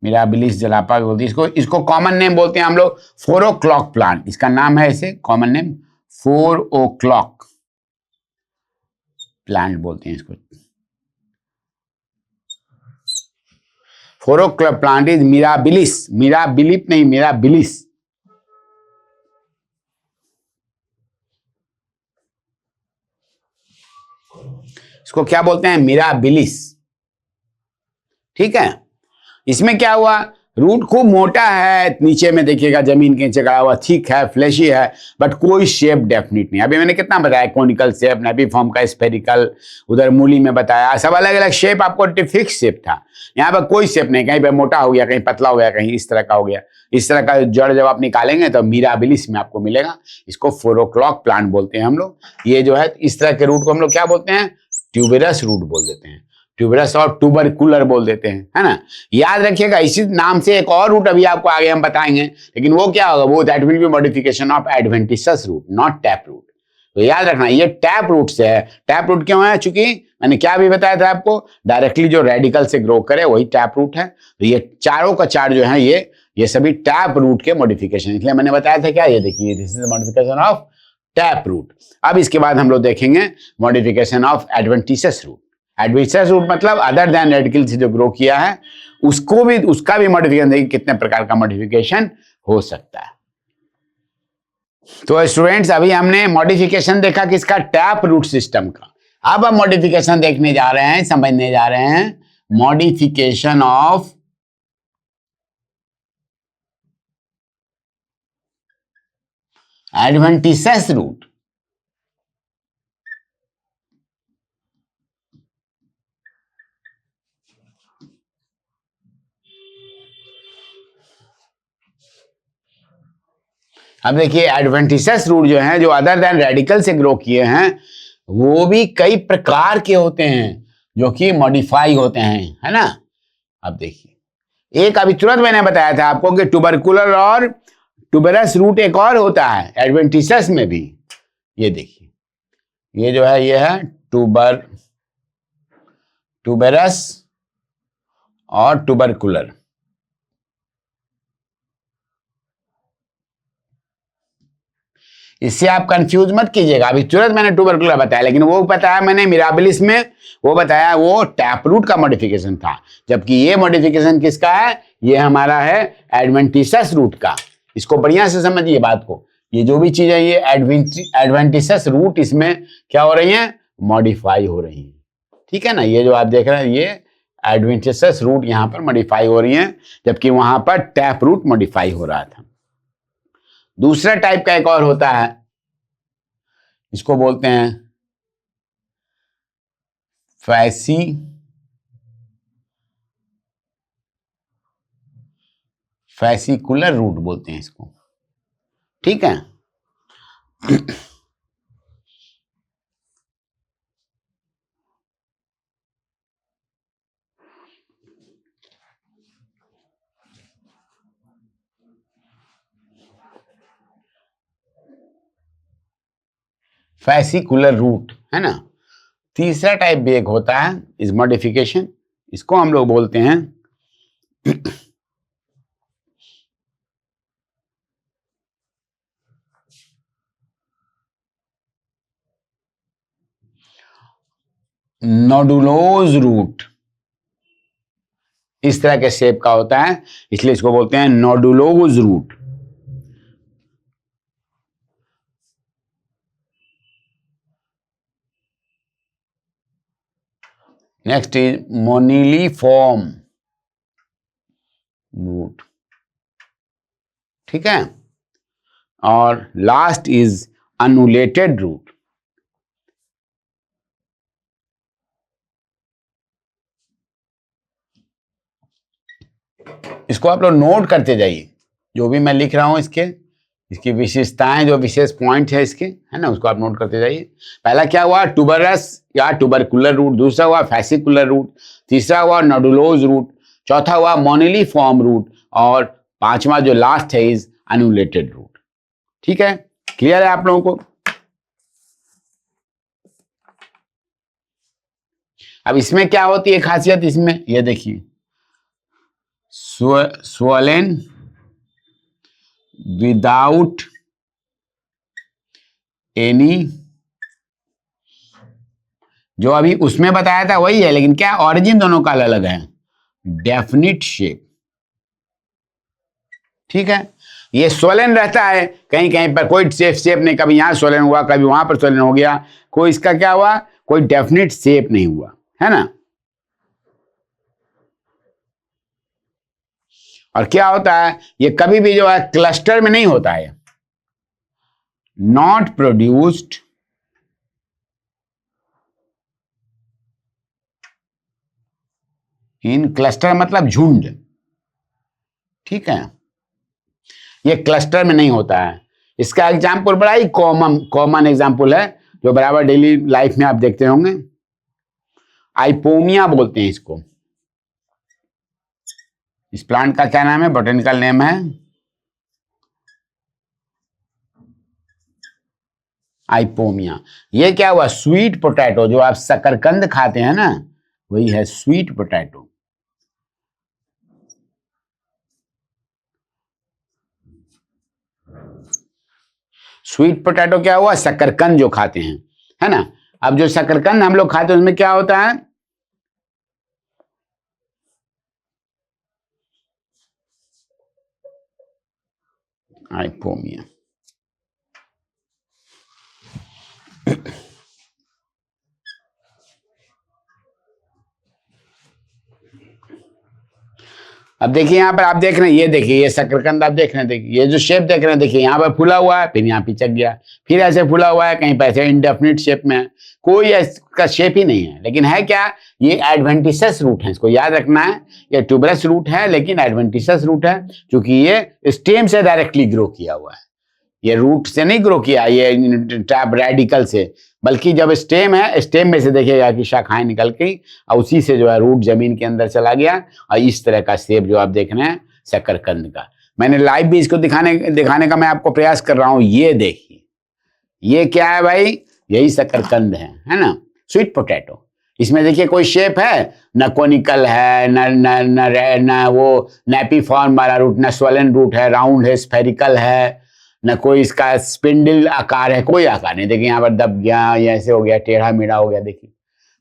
मिराबिलिस जलापा बोलते हैं इसको। इसको कॉमन नेम बोलते हैं हम लोग 4 o'clock प्लांट, इसका नाम है ऐसे कॉमन नेम 4 o'clock प्लांट बोलते हैं इसको। 4 o'clock प्लांट इज मिराबिलिस, मिराबिलिप नहीं, मिराबिलिस। इसको क्या बोलते हैं, मिराबिलिस, ठीक है। इसमें क्या हुआ, रूट खूब मोटा है, नीचे में देखिएगा जमीन के नीचे गड़ा हुआ, थिक है, फ्लैशी है, बट कोई शेप डेफिनेट नहीं। अभी मैंने कितना बताया, कोनिकल शेप, नैपी फॉर्म का स्फेरिकल, उधर मूली में बताया, सब अलग अलग शेप, आपको फिक्स शेप था। यहाँ पर कोई शेप नहीं, कहीं पे मोटा हो गया, कहीं पतला हो गया, कहीं इस तरह का हो गया। इस तरह का जड़ जब आप निकालेंगे तो मिराबिलिस में आपको मिलेगा। इसको 4 o'clock प्लांट बोलते हैं हम लोग। ये जो है इस तरह के रूट को हम लोग क्या बोलते हैं, ट्यूबरस रूट बोल देते हैं, ट्यूबरस और ट्यूबरकुलर बोल देते हैं, है ना। याद रखिएगा इसी नाम से एक और रूट अभी आपको आगे हम बताएंगे, लेकिन वो क्या होगा, वो that will be modification of adventitious root, not tap root. तो याद रखना ये टैप रूट से है। टैप रूट क्यों है, चूंकि मैंने क्या भी बताया था आपको, डायरेक्टली जो रेडिकल से ग्रो करे वही टैप रूट है। तो ये चारों का चार जो है ये सभी टैप रूट के मॉडिफिकेशन, इसलिए मैंने बताया था क्या, ये देखिए this is modification of tap root. अब इसके बाद हम लोग देखेंगे modification of adventitious root. Adventitious root मतलब अदर देन रेडिकल से जो ग्रो किया है उसको भी, उसका भी मॉडिफिकेशन देखिए कितने प्रकार का मॉडिफिकेशन हो सकता है। तो स्टूडेंट्स अभी हमने मॉडिफिकेशन देखा किसका, टैप रूट सिस्टम का। अब हम मॉडिफिकेशन देखने जा रहे हैं, समझने जा रहे हैं मॉडिफिकेशन ऑफ एडवेंटिशियस रूट। अब देखिए एडवेंटिशियस रूट जो हैं, जो अदर देन रेडिकल से ग्रो किए हैं, वो भी कई प्रकार के होते हैं जो कि मॉडिफाई होते हैं, है ना। अब देखिए एक अभी तुरंत मैंने बताया था आपको कि ट्यूबरकुलर और ट्यूबरस रूट एक और होता है एडवेंटिशियस में भी। ये देखिए ये जो है ये है ट्यूबरस और ट्यूबरकुलर। इससे आप कंफ्यूज मत कीजिएगा। अभी तुरंत मैंने ट्यूबरकुलर बताया, लेकिन वो बताया मैंने मिराबिलिस में, वो बताया वो टैप रूट का मॉडिफिकेशन था, जबकि ये मॉडिफिकेशन किसका है, ये हमारा है एडवेंटिसस रूट का। इसको बढ़िया से समझिए बात को, ये जो भी चीज है ये एडवेंटिसस रूट, इसमें क्या हो रही है, मॉडिफाई हो रही है। ठीक है ना, ये जो आप देख रहे हैं ये एडवेंटिसस रूट यहां पर मॉडिफाई हो रही है, जबकि वहां पर टैप रूट मॉडिफाई हो रहा था। दूसरा टाइप का एक और होता है, इसको बोलते हैं फैसिकुलर रूट बोलते हैं इसको। ठीक है, फैसिकुलर रूट है ना। तीसरा टाइप भी एक होता है इस मॉडिफिकेशन, इसको हम लोग बोलते हैं नोडुलोज रूट। इस तरह के शेप का होता है, इसलिए इसको बोलते हैं nodulose root. Next is moniliform root. ठीक है, और लास्ट इज अनुलेटेड रूट। इसको आप लोग नोट करते जाइए, जो भी मैं लिख रहा हूं इसकी विशेषताएं, जो विशेष पॉइंट है इसके, है ना, उसको आप नोट करते जाइए। पहला क्या हुआ, ट्यूबरस या ट्यूबरकुलर रूट, दूसरा हुआ फैसिकुलर रूट, तीसरा हुआ नोडुलोज रूट, चौथा हुआ मोनिलीफॉर्म रूट, और पांचवा जो लास्ट है इज अनुलेटेड रूट। ठीक है, क्लियर है आप लोगों को। अब इसमें क्या होती है खासियत, इसमें ये देखिए, swollen without any, जो अभी उसमें बताया था वही है, लेकिन क्या ऑरिजिन दोनों का अलग है, डेफिनिट शेप। ठीक है, ये स्वलन रहता है, कहीं कहीं पर कोई शेप नहीं, कभी यहां स्वलन हुआ, कभी वहां पर स्वलन हो गया, कोई इसका क्या हुआ, कोई डेफिनिट शेप नहीं हुआ, है ना। और क्या होता है, ये कभी भी जो है क्लस्टर में नहीं होता है, नॉट प्रोड्यूस्ड इन क्लस्टर, मतलब झुंड। ठीक है, ये क्लस्टर में नहीं होता है। इसका एग्जाम्पल बड़ा ही कॉमन एग्जाम्पल है, जो बराबर डेली लाइफ में आप देखते होंगे, आइपोमिया बोलते हैं इसको। इस प्लांट का क्या नाम है, बोटेनिकल नेम है आइपोमिया। ये क्या हुआ, स्वीट पोटैटो, जो आप शकरकंद खाते हैं ना, वही है स्वीट पोटैटो। स्वीट पोटैटो क्या हुआ, शकरकंद जो खाते हैं, है ना। अब जो शकरकंद हम लोग खाते हैं उसमें क्या होता है, आइपोमिया। अब देखिए यहाँ पर आप देख रहे हैं, ये देखिए ये शकरकंद आप देख रहे हैं, देखिए ये जो शेप देख रहे हैं, देखिए यहाँ पर फूला हुआ है, फिर यहाँ पिचक गया, फिर ऐसे फूला हुआ है, कहीं पर ऐसे इंडेफिनिट शेप में है, कोई इसका शेप ही नहीं है। लेकिन है क्या, ये एडवेंटिसस रूट है, इसको याद रखना है, ये ट्यूबरस रूट है लेकिन एडवेंटिसस रूट है, क्योंकि ये स्टेम से डायरेक्टली ग्रो किया हुआ है, ये रूट से नहीं ग्रो किया, ये टैप रेडिकल से, बल्कि जब स्टेम है, स्टेम में से देखिएगा कि शाखाएं निकल गई और उसी से जो है रूट जमीन के अंदर चला गया, और इस तरह का शेप जो आप देख रहे हैं शकरकंद का। मैंने लाइव भी इसको दिखाने का मैं आपको प्रयास कर रहा हूं। ये देखिए, ये क्या है भाई, यही शकरकंद है ना, स्वीट पोटैटो। इसमें देखिए कोई शेप है, न कोनिकल है, न वो नैपी फॉर्म वाला रूट, न स्वलन रूट है, राउंड है, स्फेरिकल है, न कोई इसका स्पिंडल आकार है, कोई आकार नहीं। देखिए यहाँ पर दब गया, या ऐसे हो गया, टेढ़ा मेढ़ा हो गया। देखिए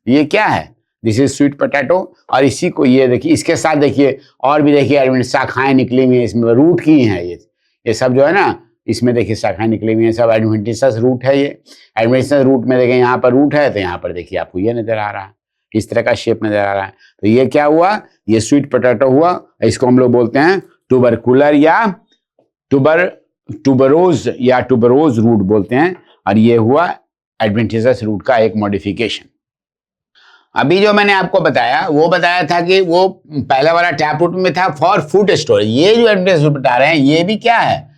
ये क्या है, दिस इज स्वीट पोटैटो। और इसी को ये देखिए, इसके साथ देखिए और भी देखिए एडवेंटिस शाखाएं निकली हुई है, इसमें रूट की हैं ये सब जो है ना, इसमें देखिए शाखाएं निकली हुई हैं, सब एडवेंटिसस रूट है। ये एडवेंटिसस रूट में देखिए यहाँ पर रूट है, तो यहाँ पर देखिए आपको ये नजर आ रहा है, इस तरह का शेप नजर आ रहा है। तो ये क्या हुआ, ये स्वीट पोटैटो हुआ। इसको हम लोग बोलते हैं ट्यूबरकुलर या ट्यूबरोज या ट्यूबरोज रूट बोलते हैं। और ये हुआ एडवेंटिसस रूट का एक मॉडिफिकेशन। अभी जो मैंने आपको बताया वो बताया था कि वो पहला वाला टैप रूट में था फॉर फूड स्टोरेज। ये जो एडवेंटिसस रूट बता रहे हैं ये भी क्या है,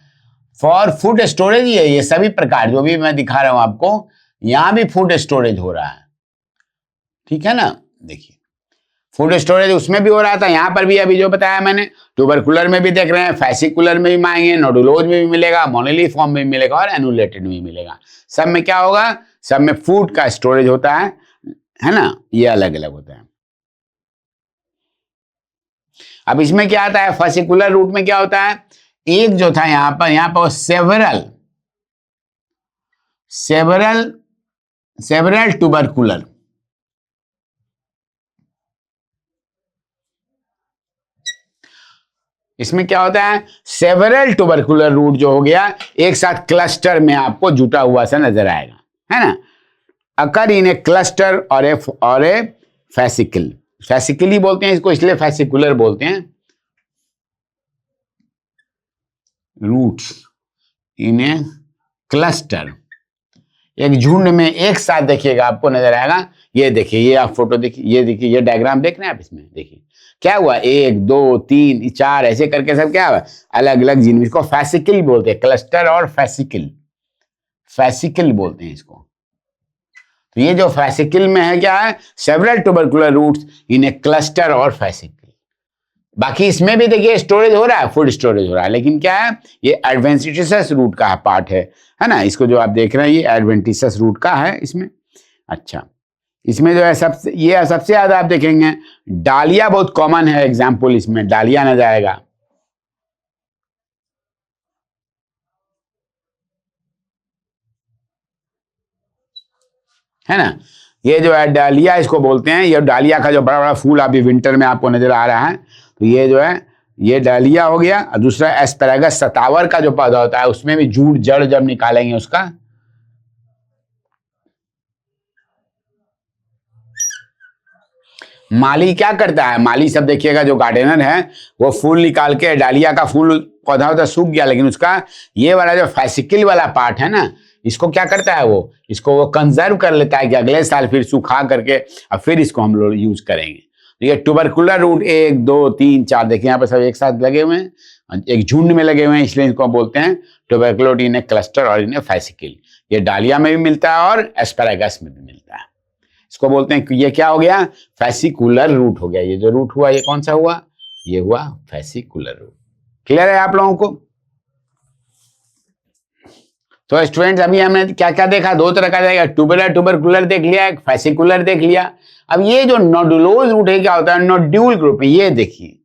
फॉर फूड स्टोरेज ही है। ये सभी प्रकार जो भी मैं दिखा रहा हूं आपको, यहां भी फूड स्टोरेज हो रहा है, ठीक है ना। देखिए फूड स्टोरेज उसमें भी हो रहा था, यहां पर भी अभी जो बताया मैंने, ट्यूबरकुलर में भी देख रहे हैं, फैसिकुलर में भी मांगे, नोडुलोज में भी मिलेगा, मोनोलीफ फॉर्म में भी मिलेगा और एनुलेटेड में भी मिलेगा। सब में क्या होगा, सब में फूड का स्टोरेज होता है ना, ये अलग अलग होता है। अब इसमें क्या आता है, फैसिकुलर रूट में क्या होता है, एक जो था यहां पर सेवरल ट्यूबरकुलर, इसमें क्या होता है, सेवरल ट्यूबरकुलर रूट जो हो गया एक साथ क्लस्टर में आपको जुटा हुआ सा नजर आएगा, है ना। अकर इन ए क्लस्टर और ए फैसिकल, फैसिकल ही बोलते हैं इसको, इसलिए फैसिकुलर बोलते हैं। रूट्स इन ए क्लस्टर, एक झुंड में एक साथ देखिएगा आपको नजर आएगा। ये देखिए, ये आप फोटो देखिए, ये देखिए, ये डायग्राम देख रहे हैं आप, इसमें देखिए क्या हुआ, 1 2 3 4 ऐसे करके सब क्या हुआ, अलग अलग जीन, इसको फैसिकल बोलते हैं, क्लस्टर और फैसिकल बोलते हैं इसको। तो ये जो फैसिकल में है क्या है, several tubercular roots in a cluster और फैसिकल। बाकी इसमें भी देखिए स्टोरेज हो रहा है, फूड स्टोरेज हो रहा है, लेकिन क्या है, ये एडवेंटिसस रूट का पार्ट है ना। इसको जो आप देख रहे हैं ये एडवेंटिसस रूट का है इसमें। अच्छा, इसमें जो है सबसे ज्यादा आप देखेंगे डालिया बहुत कॉमन है, एग्जाम्पल इसमें डालिया नजर आएगा, है ना। ये जो है डालिया इसको बोलते हैं, ये डालिया का जो बड़ा बड़ा फूल अभी विंटर में आपको नजर आ रहा है, तो ये जो है ये डालिया हो गया। और दूसरा एस्पैरागस सतावर का जो पौधा होता है, उसमें भी जड़ जब निकालेंगे उसका, माली क्या करता है, माली सब देखिएगा जो गार्डनर है वो फूल निकाल के, डालिया का फूल पौधा होता सूख गया, लेकिन उसका ये वाला जो फैसिकल वाला पार्ट है ना, इसको क्या करता है वो कंजर्व कर लेता है कि अगले साल फिर सुखा करके और फिर इसको हम लोग यूज करेंगे। तो ये ट्यूबरकुलर रूट 1 2 3 4 देखिए यहाँ पर सब एक साथ लगे हुए हैं, एक झुंड में लगे हुए हैं, इसलिए इसको बोलते हैं ट्यूबरकुलर इन ए क्लस्टर और इन ए फैसिकल। ये डालिया में भी मिलता है और एस्पैरागस में भी मिलता है। इसको बोलते हैं कि ये क्या हो गया, फैसिकुलर रूट हो गया। ये जो रूट हुआ ये कौन सा हुआ, ये हुआ फैसिकुलर रूट। क्लियर है आप लोगों को। तो स्टूडेंट्स अभी हमने क्या क्या देखा, 2 तरह का जाएगा, ट्यूबरकुलर देख लिया, एक फैसिकुलर देख लिया। अब ये जो नोडुलोज रूट है क्या होता है, नोड्यूल ग्रुप में, ये देखिए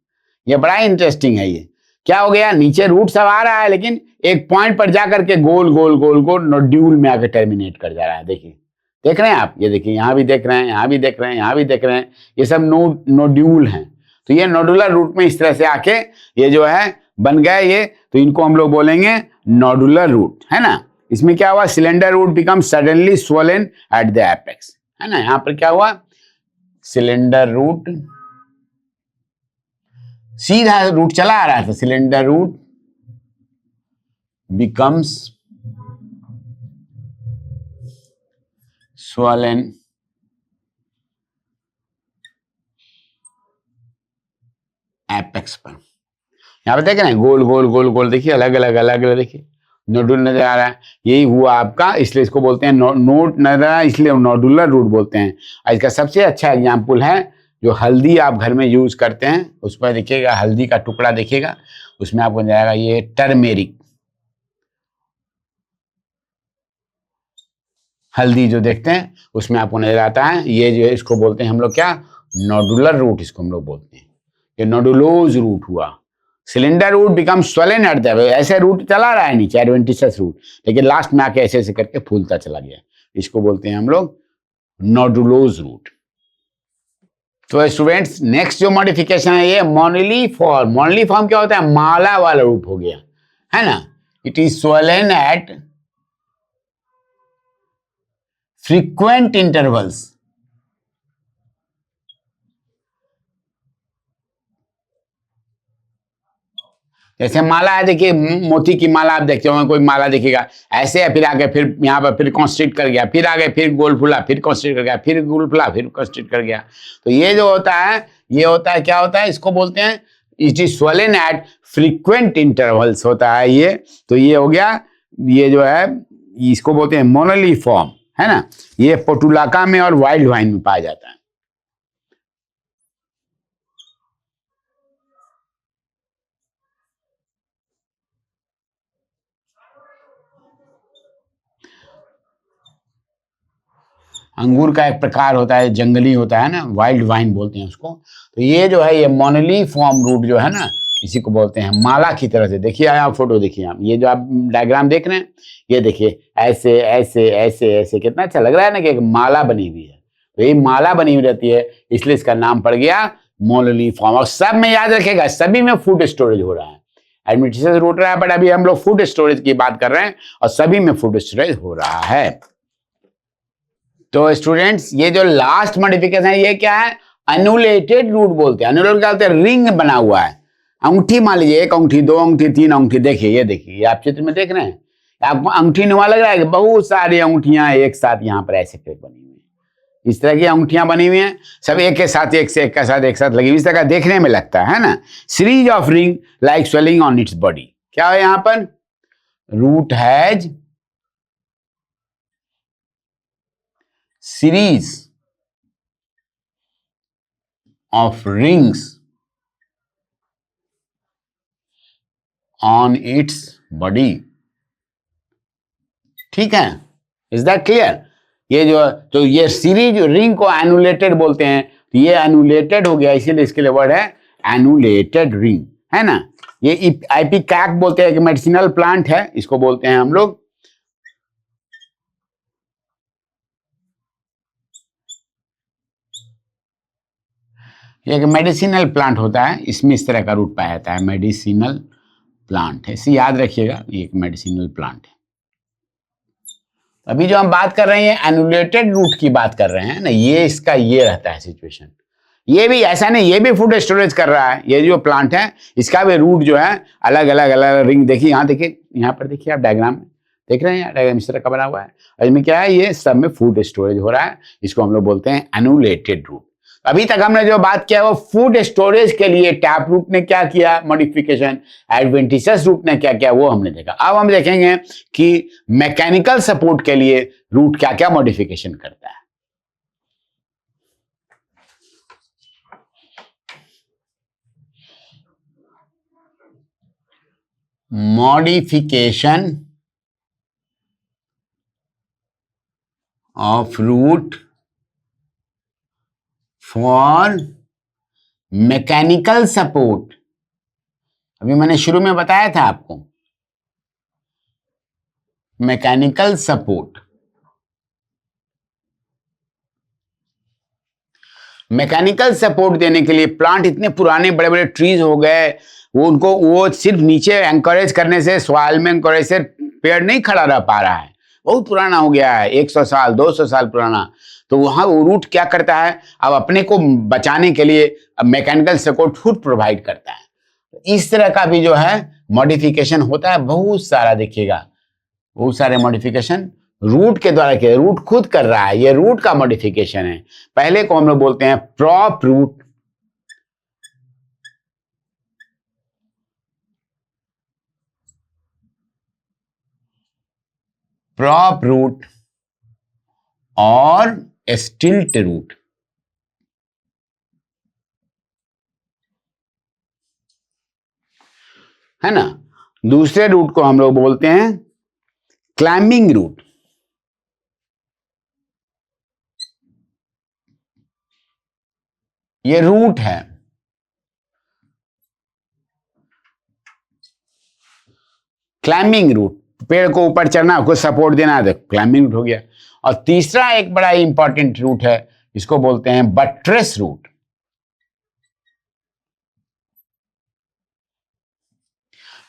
ये बड़ा इंटरेस्टिंग है। ये क्या हो गया, नीचे रूट सब आ रहा है लेकिन एक पॉइंट पर जाकर के गोल गोल गोल गोल नोड्यूल में आकर टर्मिनेट कर जा रहा है। देखिए देख रहे हैं आप, ये देखिए यहाँ भी देख रहे हैं, यहाँ भी देख रहे हैं, यहाँ भी देख रहे हैं, ये सब नोड्यूल हैं। तो ये नोडुलर रूट में इस तरह से आके ये जो है बन गया ये, तो इनको हम लोग बोलेंगे नोडुलर रूट, है ना। इसमें क्या हुआ, cylinder root become suddenly swollen at the apex, है ना। यहां पर क्या हुआ, सिलेंडर रूट सीधा रूट चला आ रहा था, cylinder root becomes swollen apex पर। यहां पर देख रहे हैं गोल गोल गोल गोल, देखिए अलग अलग देखिए नोडुल नजर आ रहा है, यही हुआ आपका, इसलिए इसको बोलते हैं नोट नजर आ रहा है, इसलिए नोडुलर रूट बोलते हैं। इसका सबसे अच्छा एग्जाम्पल है जो हल्दी आप घर में यूज करते हैं, उस पर देखिएगा हल्दी का टुकड़ा देखिएगा, उसमें आपको जाएगा ये टर्मेरिक, हल्दी जो देखते हैं उसमें आपको नजर आता है, ये जो है इसको बोलते हैं हम लोग क्या, नोडुलर रूट इसको हम लोग बोलते हैं। ये नोडुलोज रूट हुआ, cylinder root become swollen at the, ऐसे रूट चला रहा है नीचे एडवेंटिशियस रूट, लेकिन लास्ट में आके ऐसे ऐसे करके फूलता चला गया, इसको बोलते हैं हम लोग नोडुलोज रूट। तो स्टूडेंट्स नेक्स्ट जो मॉडिफिकेशन है ये मोनोली फॉर्म। मोनोली फॉर्म क्या होता है? माला वाला रूट हो गया, है ना। It is swollen at frequent intervals. जैसे माला है, देखिए मोती की माला आप देखते हो, कोई माला दिखेगा ऐसे है, फिर आगे फिर यहाँ पर फिर कॉन्स्ट्रिक्ट कर गया, फिर आगे फिर गोल फुला, फिर कॉन्स्ट्रिक्ट कर गया, फिर गोल फुला, फिर कॉन्स्ट्रिक्ट कर गया। तो ये जो होता है, ये होता है क्या होता है, इसको बोलते हैं it is swollen at frequent intervals होता है ये। तो ये हो गया, ये जो है इसको बोलते हैं मोनोली फॉर्म, है ना। ये पोटुलाका में और वाइल्ड वाइन में पाया जाता है। अंगूर का एक प्रकार होता है, जंगली होता है ना, वाइल्ड वाइन बोलते हैं उसको। तो ये जो है, ये मोनोली फॉर्म रूट जो है ना, इसी को बोलते हैं माला की तरह से। देखिए आप फोटो देखिए, आप ये जो आप डायग्राम देख रहे हैं, ये देखिए ऐसे ऐसे ऐसे ऐसे, कितना अच्छा लग रहा है ना कि एक माला बनी हुई है। तो ये माला बनी हुई रहती है, इसलिए इसका नाम पड़ गया मोनोली फॉर्म। और सब में याद रखेगा, सभी में फूड स्टोरेज हो रहा है। एडमिनिस्ट्रेशन रूट रहा है, बट अभी हम लोग फूड स्टोरेज की बात कर रहे हैं, और सभी में फूड स्टोरेज हो रहा है। तो स्टूडेंट्स ये जो लास्ट मॉडिफिकेशन है, ये क्या है? अनुलेटेड रूट बोलते हैं। अनुलेटेड क्या होता है? रिंग बना हुआ है। अंगूठी मान लीजिए, एक अंगूठी, दो अंगूठी, तीन अंगूठी, देखिए ये देखिए, ये आप चित्र में देख रहे हैं, आपको अंगूठी नुमा लग रहा है कि बहुत सारी अंगूठियां एक साथ यहाँ पर ऐसे बनी हुई है। इस तरह की अंगूठियां बनी हुई हैं, सब एक के साथ, एक से एक के साथ, एक साथ लगी हुई, इस तरह का देखने में लगता है ना। Series of ring like swelling on its body. क्या है यहाँ पर? Root has series of rings on its body। ठीक है, इज दैट क्लियर? ये जो, तो ये सीरीज रिंग को एनुलेटेड बोलते हैं, तो ये एनुलेटेड हो गया, इसीलिए इसके लिए वर्ड है एनुलेटेड रिंग, है ना। ये आइपिकैक बोलते हैं, कि मेडिसिनल प्लांट है, इसको बोलते हैं हम लोग। ये एक मेडिसिनल प्लांट होता है, इसमें इस तरह का रूट पाया जाता है, मेडिसिनल प्लांट है, इसे याद रखिएगा, ये एक मेडिसिनल प्लांट है। अभी जो हम बात कर रहे हैं एनुलेटेड रूट की बात कर रहे हैं ना, ये इसका ये रहता है सिचुएशन। ये भी ऐसा नहीं, ये भी फूड स्टोरेज कर रहा है। ये जो प्लांट है, इसका भी रूट जो है अलग अलग अलग रिंग, देखिए यहाँ, देखिए यहाँ पर, देखिए आप डायग्राम में देख रहे हैं, डायग्राम इस तरह का बना हुआ है, और इसमें क्या है, ये सब में फूड स्टोरेज हो रहा है, इसको हम लोग बोलते हैं एनुलेटेड रूट। अभी तक हमने जो बात किया वो फूड स्टोरेज के लिए टैप रूट ने क्या किया मॉडिफिकेशन, एडवेंटिशियस रूट ने क्या किया वो हमने देखा। अब हम देखेंगे कि मैकेनिकल सपोर्ट के लिए रूट क्या क्या मॉडिफिकेशन करता है। Modification of root for mechanical support. अभी मैंने शुरू में बताया था आपको, मैकेनिकल सपोर्ट। मैकेनिकल सपोर्ट देने के लिए प्लांट इतने पुराने बड़े बड़े ट्रीज हो गए, वो सिर्फ नीचे एंकरेज करने से, सॉइल में एंकरेज से पेड़ नहीं खड़ा रह पा रहा है, बहुत पुराना हो गया है, 100 साल 200 साल पुराना। तो वहां वो रूट क्या करता है, अब अपने को बचाने के लिए मैकेनिकल सपोर्ट खुद प्रोवाइड करता है। इस तरह का भी जो है मॉडिफिकेशन होता है बहुत सारा, देखिएगा बहुत सारे मॉडिफिकेशन रूट के द्वारा किया, रूट खुद कर रहा है, ये रूट का मॉडिफिकेशन है। पहले को हम लोग बोलते हैं प्रॉप रूट, प्रॉप रूट और स्टिल्ट रूट, है ना। दूसरे रूट को हम लोग बोलते हैं क्लाइंबिंग रूट। ये रूट है, क्लाइंबिंग रूट, पेड़ को ऊपर चढ़ना, कुछ सपोर्ट देना है तो क्लाइंबिंग रूट हो गया। और तीसरा एक बड़ा इंपॉर्टेंट रूट है, इसको बोलते हैं बट्रेस रूट।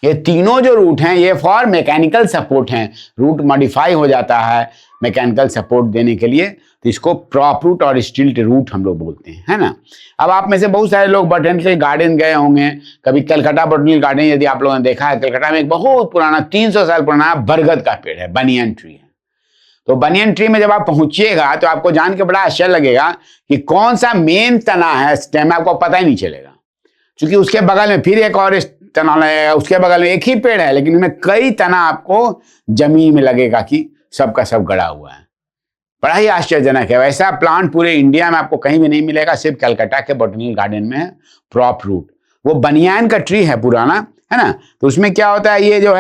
ये तीनों जो रूट हैं ये फॉर मैकेनिकल सपोर्ट हैं, रूट मॉडिफाई हो जाता है मैकेनिकल सपोर्ट देने के लिए, तो इसको प्रॉप रूट और स्टिल्ट रूट हम लोग बोलते हैं, है ना। अब आप में से बहुत सारे लोग बोटेनिकल गार्डन गए होंगे, कभी कलकत्ता बोटेनिकल गार्डन यदि आप लोगों ने देखा है, कलकत्ता में एक बहुत पुराना 300 साल पुराना बरगद का पेड़ है, बनियन ट्री है। तो बनियन ट्री में जब आप पहुंचिएगा तो आपको जान के बड़ा आश्चर्य लगेगा कि कौन सा मेन तना है स्टेम, आपको पता ही नहीं चलेगा, क्योंकि उसके बगल में फिर एक और तना लगेगा, उसके बगल में एक ही पेड़ है लेकिन उसमें कई तना आपको जमीन में लगेगा कि सबका सब गड़ा हुआ है। बड़ा ही आश्चर्यजनक है। वैसा प्लांट पूरे इंडिया में आपको कहीं भी नहीं मिलेगा, सिर्फ कलकत्ता के बोटेनिकल गार्डन में है प्रॉप रूट। वो बनियान का ट्री है पुराना, है ना। तो उसमें क्या होता है, ये जो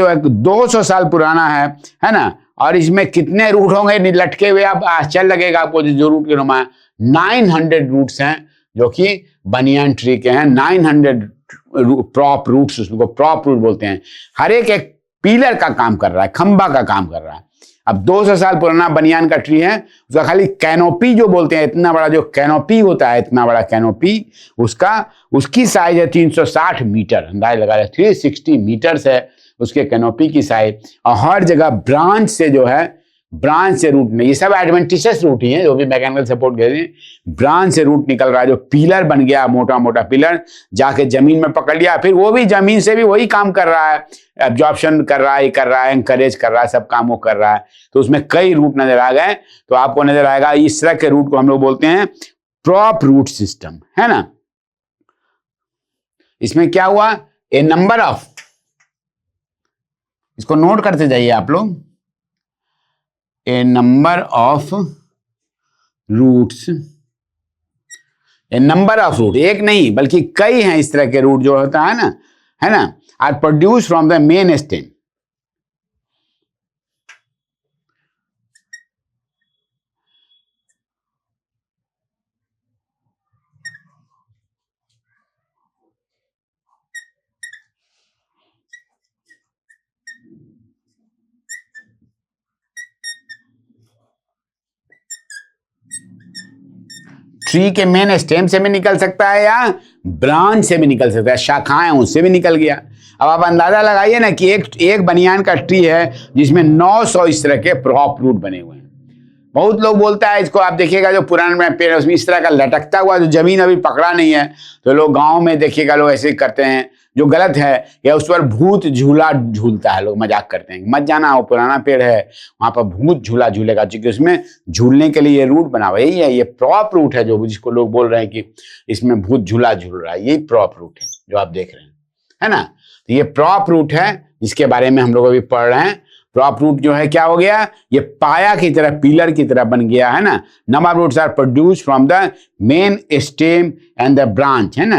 है 200 साल पुराना है ना। और इसमें कितने रूट होंगे लटके हुए, आप आश्चर्य लगेगा आपको जो रूट के नुमा 900 रूट्स हैं जो कि बनियान ट्री के हैं। 900 प्रॉप रूट्स, उसको प्रॉप रूट बोलते हैं। हर एक पिलर का काम कर रहा है, खंबा का काम कर रहा है। अब 200 साल पुराना बनियान का ट्री है, उसका खाली कैनोपी जो बोलते हैं, इतना बड़ा जो कैनोपी होता है, इतना बड़ा कैनोपी उसकी साइज है 360 मीटर, अंदाज लगा रहे 360 मीटर्स है उसके कैनोपी की साइज। और हर जगह ब्रांच से जो है, ब्रांच से रूट नहीं, ये सब एडवेंटिशियस रूट ही है जो भी मैकेनिकल सपोर्ट दे रहे हैं, ब्रांच से रूट निकल रहा है। जो पिलर बन गया, मोटा मोटा पिलर जाके जमीन में पकड़ लिया, फिर वो भी जमीन से भी वही काम कर रहा है, एब्जॉर्प्शन कर रहा है, एनकरेज कर रहा है, सब काम वो कर रहा है। तो उसमें कई रूट नजर आ गए, तो आपको नजर आएगा इस तरह के रूट को हम लोग बोलते हैं प्रॉप रूट सिस्टम, है ना। इसमें क्या हुआ, ए नंबर ऑफ, इसको नोट करते जाइए आप लोग, a number of roots, a number of root, एक नहीं बल्कि कई हैं इस तरह के रूट जो होता है ना, are produce from the main stem. Tree के मेन स्टेम से भी निकल सकता है या ब्रांच से भी निकल सकता है, शाखाएं उससे भी निकल गया। अब आप अंदाजा लगाइए ना कि एक बनियान का ट्री है जिसमें 900 इस तरह के प्रॉप रूट बने हुए हैं। बहुत लोग बोलता है इसको, आप देखिएगा जो पुराने में पेड़ उसमें इस तरह का लटकता हुआ जो जमीन अभी पकड़ा नहीं है, तो लोग गांव में देखिएगा लोग ऐसे करते हैं, जो गलत है। या उस पर भूत झूला झूलता है, लोग मजाक करते हैं, मत जाना, वो पुराना पेड़ है वहां पर भूत झूला झूलेगा, क्योंकि उसमें झूलने के लिए रूट बना हुआ यही है, ये प्रॉप रूट है जो जिसको लोग बोल रहे हैं कि इसमें भूत झूला झूल रहा है, यही प्रॉप रूट है जो आप देख रहे हैं, है ना। तो ये प्रॉप रूट है जिसके बारे में हम लोग अभी पढ़ रहे हैं। प्रॉप रूट जो है क्या हो गया, ये पाया की तरह, पिलर की तरह बन गया, है ना। Number roots are produce from the main stem and the branch, है ना,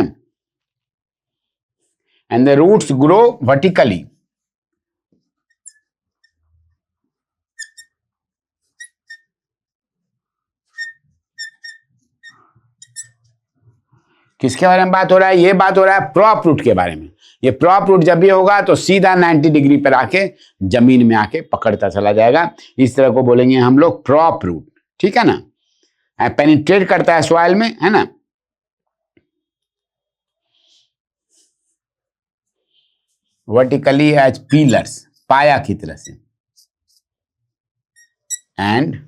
and the roots grow vertically. किसके बारे में बात हो रहा है, ये बात हो रहा है प्रॉप रूट के बारे में। ये प्रॉप रूट जब भी होगा तो सीधा 90 डिग्री पर आके जमीन में आके पकड़ता चला जाएगा, इस तरह को बोलेंगे हम लोग प्रॉप रूट, ठीक है ना। पेनिट्रेट करता है सॉइल में, है ना। वर्टिकली एज पिलर्स, पाया की तरह से, एंड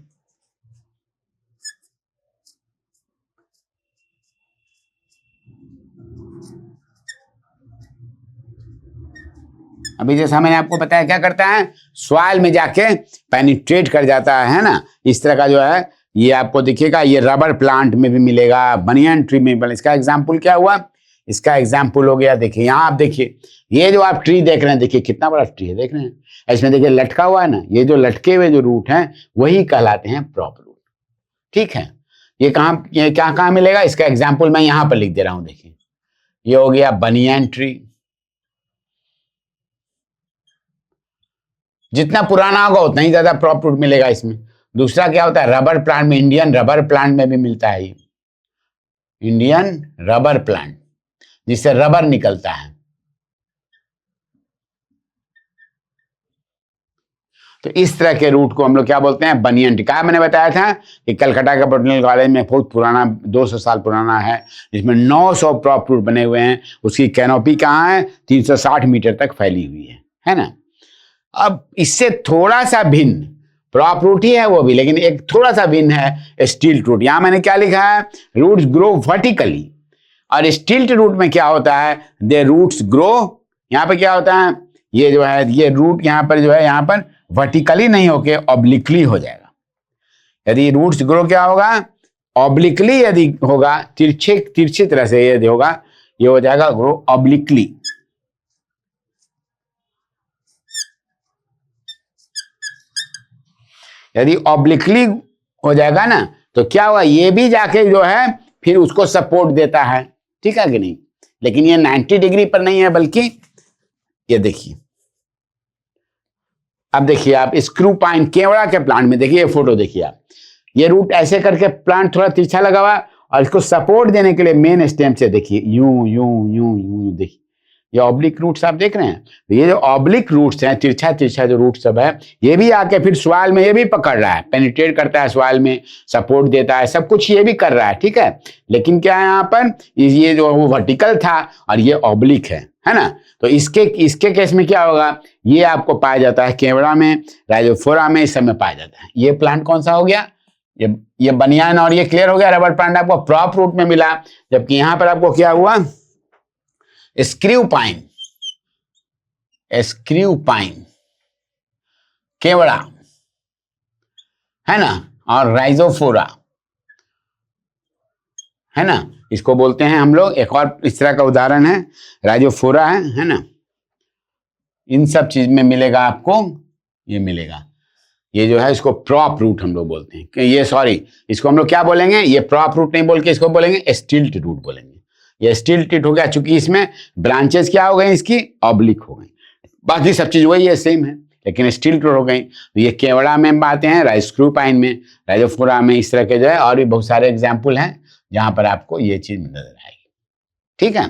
अभी जैसा मैंने आपको बताया क्या करता है, सॉइल में जाके पेनिट्रेट कर जाता है ना, इस तरह का जो है। ये आपको दिखेगा, ये रबर प्लांट में भी मिलेगा, बनियान ट्री में भी। इसका एग्जाम्पल क्या हुआ, इसका एग्जाम्पल हो गया, देखिए यहाँ आप देखिए, ये जो आप ट्री देख रहे हैं, देखिए कितना बड़ा ट्री है, देख रहे हैं, इसमें देखिए लटका हुआ है ना, ये जो लटके हुए जो रूट हैं वही कहलाते हैं प्रॉप रूट, ठीक है। ये कहाँ मिलेगा, इसका एग्जाम्पल मैं यहाँ पर लिख दे रहा हूँ, देखिए ये हो गया बनियान ट्री। जितना पुराना होगा उतना ही ज्यादा प्रॉप रूट मिलेगा इसमें। दूसरा क्या होता है, रबर प्लांट में, इंडियन रबर प्लांट में भी मिलता है, इंडियन रबर प्लांट जिससे रबर निकलता है, तो इस तरह के रूट को हम लोग क्या बोलते हैं, बनियन ट्री। कहा मैंने बताया था कि कलकत्ता का बोटनिकल कॉलेज में बहुत पुराना 200 साल पुराना है, जिसमें 900 प्रॉप रूट बने हुए हैं। उसकी कैनोपी कहाँ है, 360 मीटर तक फैली हुई है ना। अब इससे थोड़ा सा भिन्न, प्रॉप रूट ही है वो भी, लेकिन एक थोड़ा सा भिन्न है स्टिल्ट रूट। यहां मैंने क्या लिखा है, रूट्स ग्रो वर्टिकली, और स्टिल्ट रूट में क्या होता है, दे रूट्स ग्रो, यहां पे क्या होता है, ये जो है ये रूट यहां पर जो है यहां पर वर्टिकली नहीं होके ऑब्लिकली हो जाएगा। यदि रूट्स ग्रो क्या होगा, ऑब्लिकली यदि होगा, तिरछी तरह से यदि होगा, ये हो जाएगा ग्रो ऑब्लिकली। यदि ऑब्लिकली हो जाएगा ना, तो क्या हुआ, ये भी जाके जो है फिर उसको सपोर्ट देता है, ठीक है कि नहीं। लेकिन ये 90 डिग्री पर नहीं है, बल्कि ये देखिए, अब देखिए आप स्क्रू पाइन केवड़ा के प्लांट में देखिए, ये फोटो देखिए आप, ये रूट ऐसे करके प्लांट थोड़ा तिरछा लगा हुआ, और इसको सपोर्ट देने के लिए मेन स्टेम से देखिए यूं यूं यूं यूं, देखिए ये ऑब्लिक रूट्स आप देख रहे हैं। तो ये जो ऑब्लिक रूट्स हैं, तिरछा तिरछा जो रूट सब है, ये भी आके फिर सॉइल में ये भी पकड़ रहा है, पेनिट्रेट करता है सॉइल में, सपोर्ट देता है, सब कुछ ये भी कर रहा है, ठीक है। लेकिन क्या है यहाँ पर, ये जो वो वर्टिकल था और ये ऑब्लिक है ना। तो इसके केस में क्या होगा, ये आपको पाया जाता है केवड़ा में, राइजोफोरा में, इस सब में पाया जाता है। ये प्लांट कौन सा हो गया, ये बनियान, और ये क्लियर हो गया, रबर प्लांट आपको प्रॉप रूट में मिला। जबकि यहां पर आपको क्या हुआ, स्क्रू पाइन, केवड़ा, है ना, और राइजोफोरा, है ना, इसको बोलते हैं हम लोग। एक और इस तरह का उदाहरण है राइजोफोरा है ना। इन सब चीज में मिलेगा आपको, ये मिलेगा, ये जो है इसको प्रॉप रूट हम लोग बोलते हैं। ये सॉरी, इसको हम लोग क्या बोलेंगे, ये प्रॉप रूट नहीं बोल के इसको बोलेंगे स्टिल्ट रूट बोलेंगे। ये स्टिल्ट हो गया, चूंकि इसमें ब्रांचेस क्या हो गई, इसकी ऑब्लिक हो गई। बाकी सब चीज वही है, सेम है, लेकिन स्टिल्ट हो गई। तो ये केवड़ा में बातें हैं, स्क्रू पाइन में, राइजोफोरा में, इस तरह के जो है और भी बहुत सारे एग्जाम्पल हैं जहां पर आपको ये चीज नजर आएगी, ठीक है।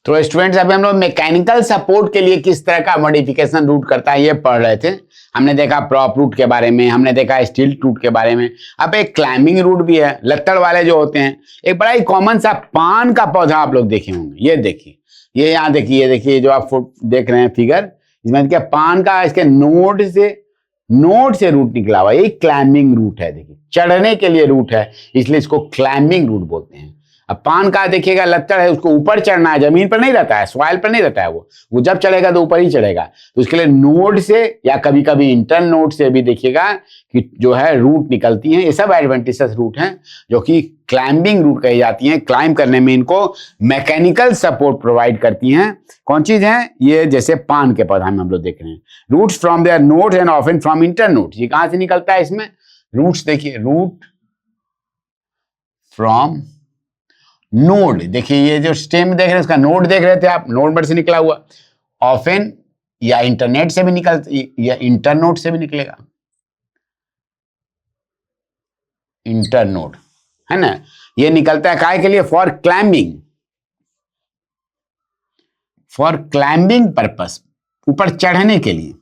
तो स्टूडेंट्स, अभी हम लोग मैकेनिकल सपोर्ट के लिए किस तरह का मॉडिफिकेशन रूट करता है ये पढ़ रहे थे। हमने देखा प्रॉप रूट के बारे में, हमने देखा स्टिल्ट रूट के बारे में। अब एक क्लाइंबिंग रूट भी है, लत्तड़ वाले जो होते हैं। एक बड़ा ही कॉमन सा पान का पौधा आप लोग देखे होंगे, ये देखिए, ये यहाँ देखिए, ये देखिए जो आप देख रहे हैं फिगर, इसमें क्या पान का, इसके नोड से रूट निकला हुआ, यही क्लाइंबिंग रूट है। देखिए चढ़ने के लिए रूट है, इसलिए इसको क्लाइंबिंग रूट बोलते हैं। अब पान का देखिएगा लत्तड़ है, उसको ऊपर चढ़ना है, जमीन पर नहीं रहता है, सॉइल पर नहीं रहता है, वो जब चढ़ेगा तो ऊपर ही चढ़ेगा। तो इसके लिए नोड से या कभी कभी इंटर नोड से भी देखिएगा कि जो है रूट निकलती हैं। ये सब एडवेंटिशियस रूट हैं जो कि क्लाइंबिंग रूट कही जाती हैं। क्लाइंब करने में इनको मैकेनिकल सपोर्ट प्रोवाइड करती हैं। कौन चीज है ये, जैसे पान के पौधा में हम लोग देख रहे हैं, roots from their nodes and often from inter nodes. ये कहां से निकलता है, इसमें रूट्स देखिए, रूट फ्रॉम नोड, देखिए ये जो स्टेम देख रहे हैं, इसका नोड देख रहे थे आप, नोड पर से निकला हुआ। ऑफन या इंटरनेट से भी निकल, या इंटरनोड से भी निकलेगा, इंटरनोड, है ना। ये निकलता है काय के लिए, फॉर क्लाइंबिंग पर्पस, ऊपर चढ़ने के लिए।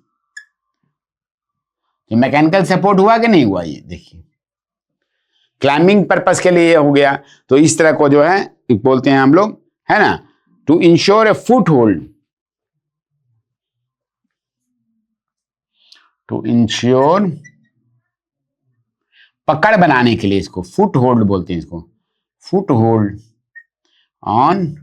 तो मैकेनिकल सपोर्ट हुआ कि नहीं हुआ, ये देखिए क्लाइंबिंग पर्पस के लिए हो गया। तो इस तरह को जो है बोलते हैं हम लोग, है ना, to ensure a foothold, to ensure, पकड़ बनाने के लिए, इसको फुट होल्ड बोलते हैं, इसको foot hold on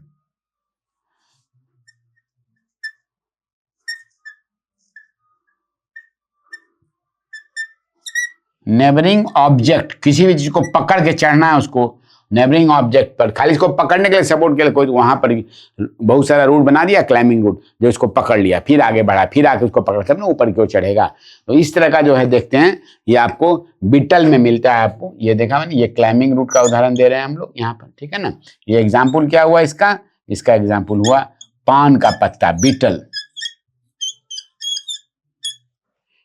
neighbouring object. किसी भी चीज को पकड़ के चढ़ना है उसको नेबरिंग ऑब्जेक्ट पर, खाली इसको पकड़ने के लिए, सपोर्ट के लिए कोई वहां पर बहुत सारा रूट बना दिया, क्लाइंबिंग रूट, जो इसको पकड़ लिया, फिर आगे बढ़ा, फिर आके उसको पकड़ कर ना ऊपर की ओर चढ़ेगा। तो इस तरह का जो है देखते हैं, ये आपको बिटल में मिलता है। आपको ये देखा मैंने, ये क्लाइंबिंग रूट का उदाहरण दे रहे हैं हम लोग यहाँ पर, ठीक है ना। ये एग्जाम्पल क्या हुआ इसका एग्जाम्पल हुआ पान का पत्ता, बिटल।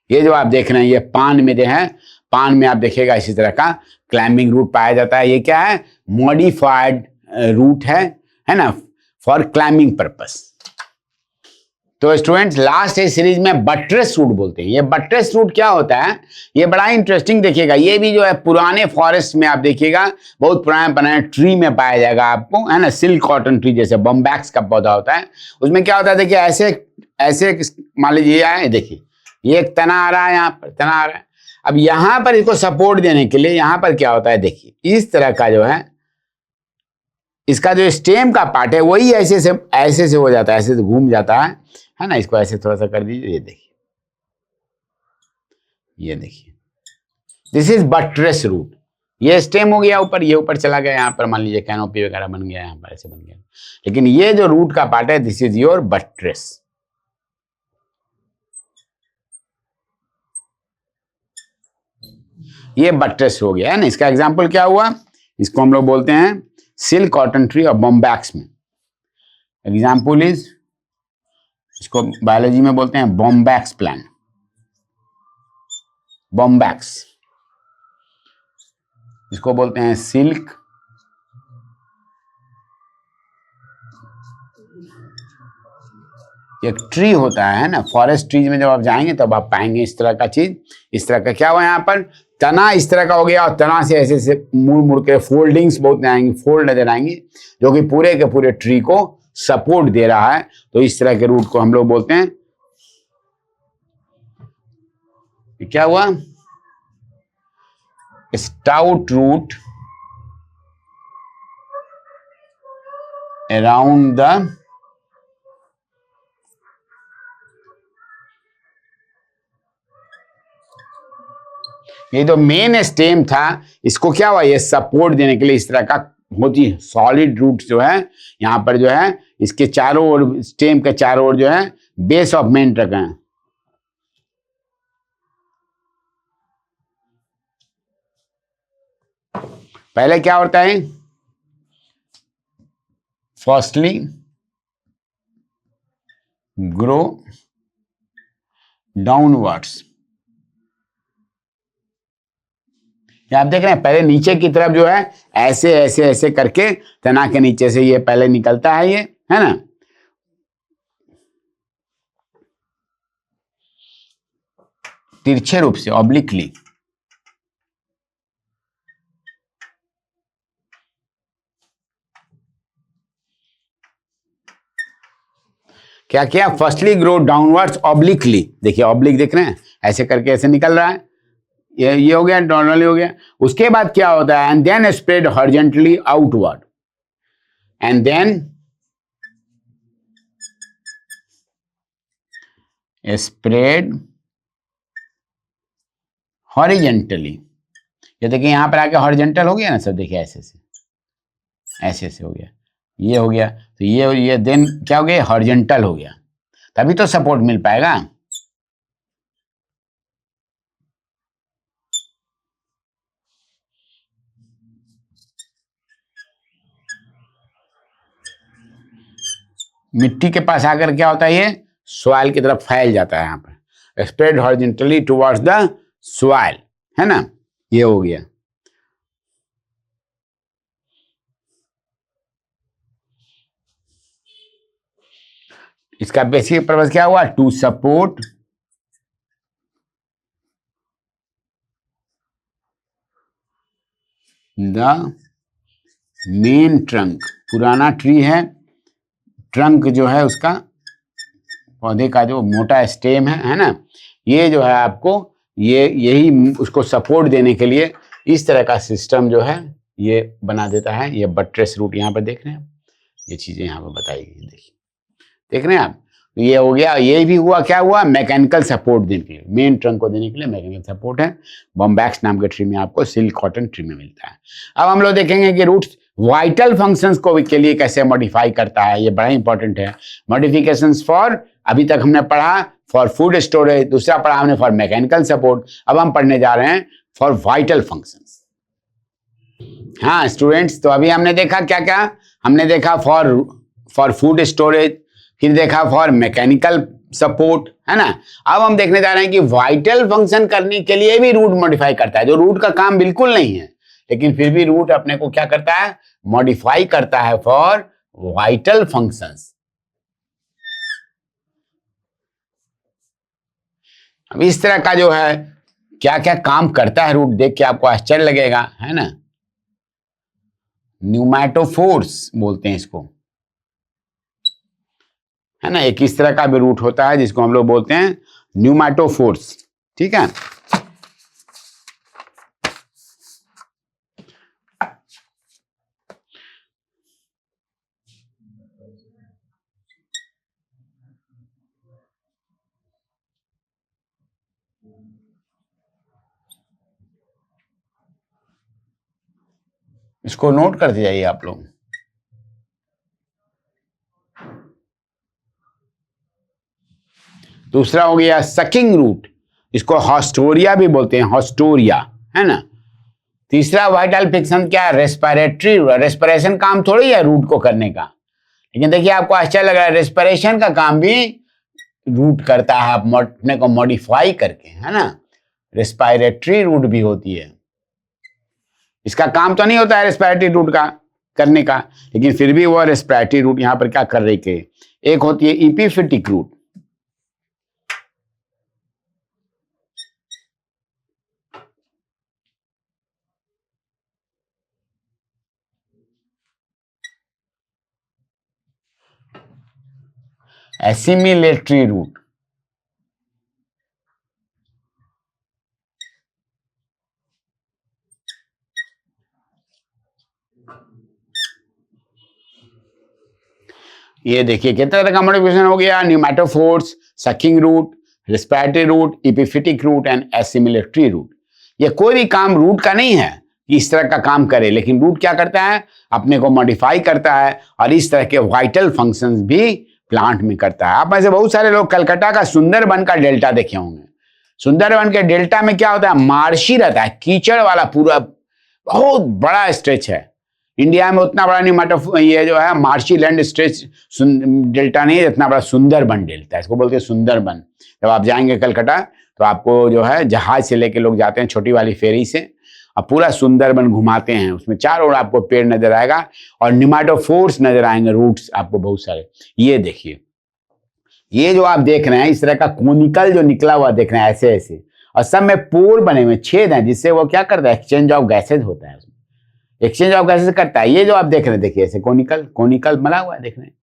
ये जो आप देख रहे हैं, ये पान में जो है, पान में आप देखिएगा इसी तरह का क्लाइंबिंग रूट पाया जाता है। ये क्या है, मॉडिफाइड रूट है ना, फॉर क्लाइंबिंग पर्पस। तो स्टूडेंट्स लास्ट इस सीरीज में बट्रेस रूट बोलते हैं। ये बट्रेस रूट क्या होता है, ये बड़ा इंटरेस्टिंग देखिएगा। ये भी जो है पुराने फॉरेस्ट में आप देखिएगा, बहुत पुराने पुराने ट्री में पाया जाएगा आपको, है ना। सिल्क कॉटन ट्री जैसे बम्बैक्स का पौधा होता है, उसमें क्या होता है देखिए, ऐसे ऐसे मान लीजिए आए, देखिए ये एक तना आ रहा है, यहाँ पर तना आ रहा है। अब यहाँ पर इसको सपोर्ट देने के लिए यहाँ पर क्या होता है, देखिए इस तरह का जो है इसका जो स्टेम का पार्ट है वही ऐसे से हो जाता है, ऐसे से घूम जाता है ना। इसको ऐसे थोड़ा सा कर दीजिए, ये देखिए, ये देखिए, दिस इज बट्रेस रूट। ये स्टेम हो गया ऊपर, ये ऊपर चला गया, यहाँ पर मान लीजिए कैनोपी वगैरह बन गया, यहाँ पर ऐसे बन गया। लेकिन ये जो रूट का पार्ट है, दिस इज योर बट्रेस। ये बट्रेस हो गया है ना। इसका एग्जाम्पल क्या हुआ, इसको हम लोग बोलते हैं सिल्क कॉटन ट्री और बॉम्बैक्स में एग्जाम्पल इज, इसको बायोलॉजी में बोलते हैं बॉम्बैक्स प्लांट। बॉम्बैक्स, इसको बोलते हैं सिल्क एक ट्री होता है ना। फॉरेस्ट ट्रीज में जब आप जाएंगे तब आप पाएंगे इस तरह का चीज। इस तरह का क्या हुआ, यहाँ पर तना इस तरह का हो गया और तना से ऐसे ऐसे मुड़ मुड़ के फोल्डिंग्स बहुत आएंगी, फोल्ड नजर आएंगी, जो कि पूरे के पूरे ट्री को सपोर्ट दे रहा है। तो इस तरह के रूट को हम लोग बोलते हैं, क्या हुआ, स्टाउट रूट अराउंड द ये जो मेन स्टेम था, इसको क्या हुआ, ये सपोर्ट देने के लिए इस तरह का बहुत ही सॉलिड रूट जो है यहाँ पर जो है इसके चारों ओर, स्टेम के चारों ओर जो है बेस ऑफ मेन ट्रक है। पहले क्या होता है, फर्स्टली ग्रो डाउनवर्ड्स। आप देख रहे हैं पहले नीचे की तरफ जो है ऐसे ऐसे ऐसे करके तना के नीचे से ये पहले निकलता है, ये है ना। तिरछे रूप से, ऑब्लिकली। क्या किया, फर्स्टली ग्रो डाउनवर्ड्स ऑब्लिकली। देखिए ऑब्लिक देख रहे हैं, ऐसे करके ऐसे निकल रहा है, ये हो गया, नॉर्मली हो गया। उसके बाद क्या होता है, and then spread horizontally outward, and then spread horizontally. ये देखिए यहाँ पर आके हॉरिजॉन्टल हो गया ना सब, देखिए ऐसे से ऐसे ऐसे हो गया, ये हो गया, तो ये देन क्या हो गया, हॉरिजॉन्टल हो गया, तभी तो सपोर्ट मिल पाएगा। मिट्टी के पास आकर क्या होता है, ये सॉइल की तरफ फैल जाता है, यहाँ पर spread horizontally towards the soil, है ना। ये हो गया। इसका बेसिक पर्पस क्या हुआ, to support the main trunk. पुराना ट्री है, ट्रंक जो है उसका, पौधे का जो मोटा स्टेम है ना, ये जो है आपको ये यही उसको सपोर्ट देने के लिए इस तरह का सिस्टम जो है ये बना देता है। ये बट्रेस रूट यहाँ पर देख रहे हैं, ये चीजें यहाँ पर बताई गई, देखिए देख रहे हैं आप। ये हो गया, ये भी हुआ, क्या हुआ, मैकेनिकल सपोर्ट देने के लिए, मेन ट्रंक को देने के लिए मैकेनिकल सपोर्ट है। बॉम्बैक्स नाम के ट्री में आपको सिल्क कॉटन ट्री में मिलता है। अब हम लोग देखेंगे कि रूट्स वाइटल फंक्शंस को के लिए कैसे मॉडिफाई करता है, ये बड़ा इंपॉर्टेंट है। मॉडिफिकेशंस फॉर, अभी तक हमने पढ़ा फॉर फूड स्टोरेज, दूसरा पढ़ा हमने फॉर मैकेनिकल सपोर्ट, अब हम पढ़ने जा रहे हैं फॉर वाइटल फंक्शंस। हाँ स्टूडेंट्स, तो अभी हमने देखा क्या क्या, हमने देखा फॉर फूड स्टोरेज, फिर देखा फॉर मैकेनिकल सपोर्ट, है ना। अब हम देखने जा रहे हैं कि वाइटल फंक्शन करने के लिए भी रूट मॉडिफाई करता है, जो रूट का काम बिल्कुल नहीं है, लेकिन फिर भी रूट अपने को क्या करता है, मॉडिफाई करता है फॉर वाइटल फंक्शंस। अब इस तरह का जो है क्या क्या काम करता है रूट, देख के आपको आश्चर्य लगेगा, है ना। न्यूमैटोफोर्स बोलते हैं इसको, है ना। एक इस तरह का भी रूट होता है जिसको हम लोग बोलते हैं न्यूमैटोफोर्स, ठीक है। इसको नोट करते जाइए आप लोग। दूसरा हो गया सकिंग रूट, इसको हॉस्टोरिया भी बोलते हैं, हॉस्टोरिया, है ना। तीसरा वाइटल फिक्शन क्या है, रेस्पिरेटरी, रेस्पिरेशन काम थोड़ी है रूट को करने का, लेकिन देखिए आपको आश्चर्य लग रहा है, रेस्पिरेशन का काम भी रूट करता है अपने को मॉडिफाई करके, है ना। रेस्पिरेटरी रूट भी होती है, इसका काम तो नहीं होता है रेस्पिरेटरी रूट का करने का, लेकिन फिर भी वो रेस्पिरेटरी रूट यहां पर क्या कर रही है। एक होती है इपिफिटिक रूट, एसिमिलेटरी रूट, ये देखिए कितना तरह का मॉडिफिकेशन हो गया, pneumatophores, sucking root, respiratory root, epiphytic root and assimilatory root. ये कोई भी काम रूट का नहीं है कि इस तरह का काम करे, लेकिन रूट क्या करता है, अपने को मॉडिफाई करता है और इस तरह के वाइटल फंक्शंस भी प्लांट में करता है। आप में से बहुत सारे लोग कलकत्ता का सुंदरबन का डेल्टा देखे होंगे। सुंदरबन के डेल्टा में क्या होता है, मार्शी रहता है, कीचड़ वाला पूरा बहुत बड़ा स्ट्रेच है। इंडिया में उतना बड़ा नहीं, मतलब ये जो है मार्शी लैंड स्ट्रेच डेल्टा नहीं है, इतना बड़ा सुंदरबन डेल्टा, इसको बोलते हैं सुंदरबन। जब आप जाएंगे कलकत्ता तो आपको जो है जहाज से लेके लोग जाते हैं छोटी वाली फेरी से, और पूरा सुंदरबन घुमाते हैं, उसमें चारों ओर आपको पेड़ नजर आएगा और न्यूमैटोफोर्स नजर आएंगे, रूट्स आपको बहुत सारे। ये देखिए, ये जो आप देख रहे हैं इस तरह का कोनिकल जो निकला हुआ देख रहे हैं ऐसे ऐसे, और सब में पोर बने हुए छेद हैं, जिससे वो क्या करता है, एक्सचेंज ऑफ गैसेज होता है, एक्सचेंज ऑफ गैसेज करता है। ये जो आप देख रहे हैं देखिए ऐसे कोनिकल कोनिकल बना हुआ है देख रहे हैं।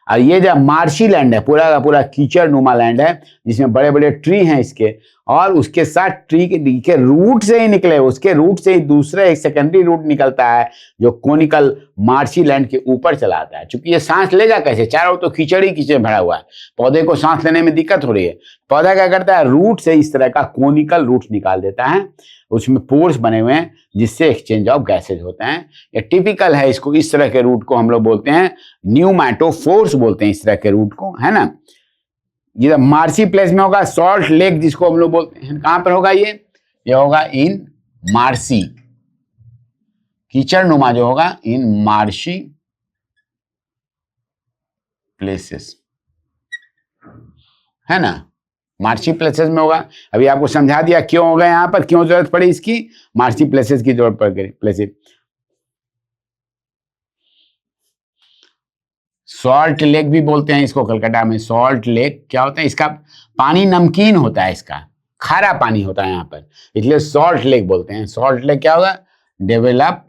और ये जो मार्शी लैंड है, पूरा का पूरा कीचड़ नुमा लैंड है, जिसमें बड़े बड़े ट्री हैं इसके, और उसके साथ ट्री के रूट से ही निकले, उसके रूट से ही दूसरा एक सेकेंडरी रूट निकलता है जो कोनिकल मार्शी लैंड के ऊपर चलाता है। चूंकि ये सांस लेगा कैसे, चारों तो कीचड़ ही कीचड़ भरा हुआ है, पौधे को सांस लेने में दिक्कत हो रही है। पौधा क्या करता है, रूट से इस तरह का कोनिकल रूट निकाल देता है, उसमें पोर्स बने हुए हैं जिससे एक्सचेंज ऑफ गैसेज होते हैं। ये टिपिकल है, इसको इस तरह के रूट को हम लोग बोलते हैं न्यूमैटोफोर्स बोलते हैं, इस तरह के रूट को, है ना। ये मार्सी प्लेस में होगा, सॉल्ट लेक जिसको हम लोग बोलते हैं, कहां पर होगा ये होगा इन मार्सी, कीचड़ नुमा जो होगा इन मार्शी प्लेसेस, है ना, मार्शी प्लेसेस में होगा। अभी आपको समझा दिया क्यों होगा, यहां पर क्यों जरूरत पड़ी इसकी, मार्शी प्लेसेस की जरूरत पड़ गई। प्लेसेस सॉल्ट लेक भी बोलते हैं इसको कलकत्ता में, सॉल्ट लेक क्या होता है, इसका पानी नमकीन होता है, इसका खारा पानी होता है यहाँ पर, इसलिए सॉल्ट लेक बोलते हैं। सॉल्ट लेक क्या होगा, डेवलप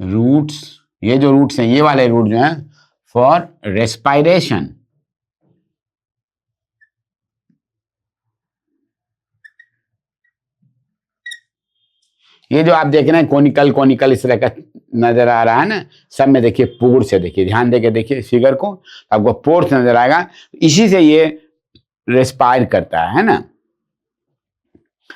रूट्स, ये जो रूट्स हैं ये वाले रूट जो हैं फॉर रेस्पिरेशन, ये जो आप देख रहे हैं कोनिकल कोनिकल इस तरह का नजर आ रहा है ना, सब में देखिए पोर से, देखिए ध्यान देके देखिए फिगर को, आपको पोर से नजर आएगा, इसी से ये रेस्पायर करता है ना।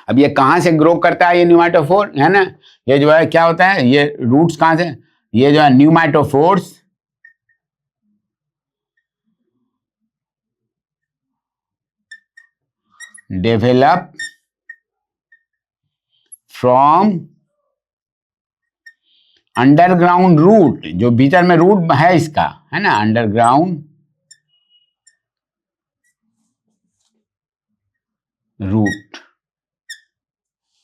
अब ये कहां से ग्रो करता है, ये न्यूमैटोफोर है ना, ये जो है क्या होता है, ये रूट्स कहां से, ये जो है pneumatophores develop from underground root, जो भीतर में रूट है इसका, है ना, अंडरग्राउंड रूट,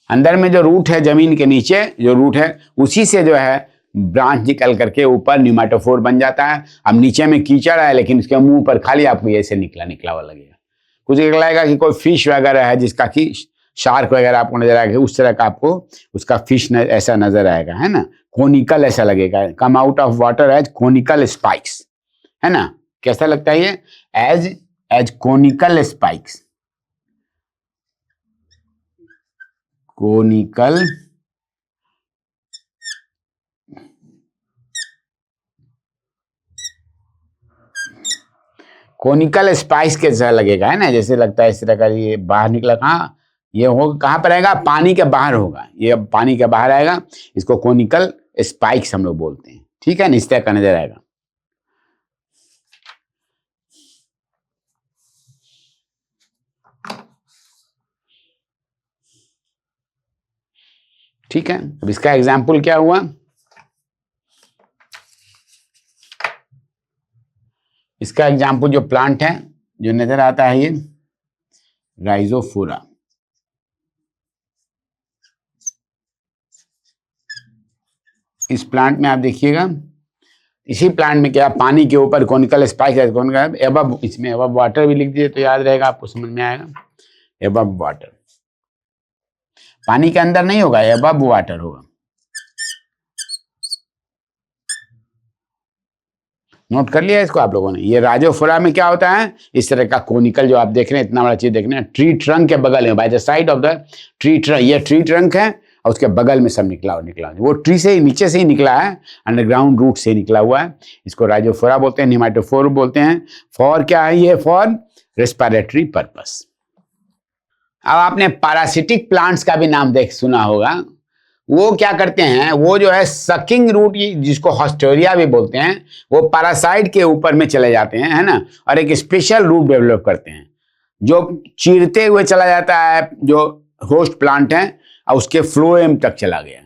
अंदर में जो रूट है जमीन के नीचे जो रूट है उसी से जो है ब्रांच निकल करके ऊपर न्यूमेटोफोर बन जाता है। अब नीचे में कीचड़ है लेकिन उसके मुंह पर खाली आपको ऐसे निकला निकला हुआ लगेगा। कुछ लगेगा कि कोई फिश वगैरह है जिसका कि शार्क वगैरह आपको नजर आएगा, उस तरह का आपको उसका फिश ऐसा नजर आएगा, है ना। कोनिकल ऐसा लगेगा, come out of water as conical spikes, है ना। कैसा लगता है ये? As as conical spikes, conical conical spikes कैसा लगेगा, है ना। जैसे लगता है इस तरह का। ये बाहर निकला कहाँ, ये हो कहाँ पर आएगा? पानी के बाहर होगा, ये अब पानी के बाहर आएगा। इसको कोनिकल स्पाइक्स हम लोग बोलते हैं, ठीक है ना। इस तरह का नजर आएगा। ठीक है, अब इसका एग्जाम्पल क्या हुआ? इसका एग्जाम्पल जो प्लांट है जो नजर आता है, ये राइजोफोरा। इस प्लांट में आप देखिएगा, इसी प्लांट में क्या पानी के ऊपर कोनिकल स्पाइक है, कोनिकल एबव, इसमें एबव वाटर भी लिख दिए तो याद रहेगा, आपको समझ में आएगा। एबव वाटर, पानी के अंदर नहीं होगा, एबव वाटर होगा। नोट कर लिया इसको आप लोगों ने। ये राजोफोरा में क्या होता है? इस तरह का कोनिकल जो आप देख रहे हैं, इतना बड़ा चीज देख रहे हैं, ट्री ट्रंक के बगल में, by the side of the tree trunk, ये ट्री ट्रंक है और उसके बगल में सब निकला वो ट्री से ही नीचे से ही निकला है, अंडरग्राउंड रूट से निकला हुआ है। इसको राइजोफोरा बोलते हैं, निमेटोफोर बोलते हैं। फॉर क्या है ये? For respiratory purpose. अब आपने पैरासिटिक प्लांट्स का भी नाम देख सुना होगा। वो क्या करते हैं, वो जो है सकिंग रूट, जिसको हॉस्टोरिया भी बोलते हैं, वो पैरासाइट के ऊपर में चले जाते हैं, है ना, और एक स्पेशल रूट डेवलप करते हैं जो चीरते हुए चला जाता है जो होस्ट प्लांट है और उसके फ्लोएम तक चला गया।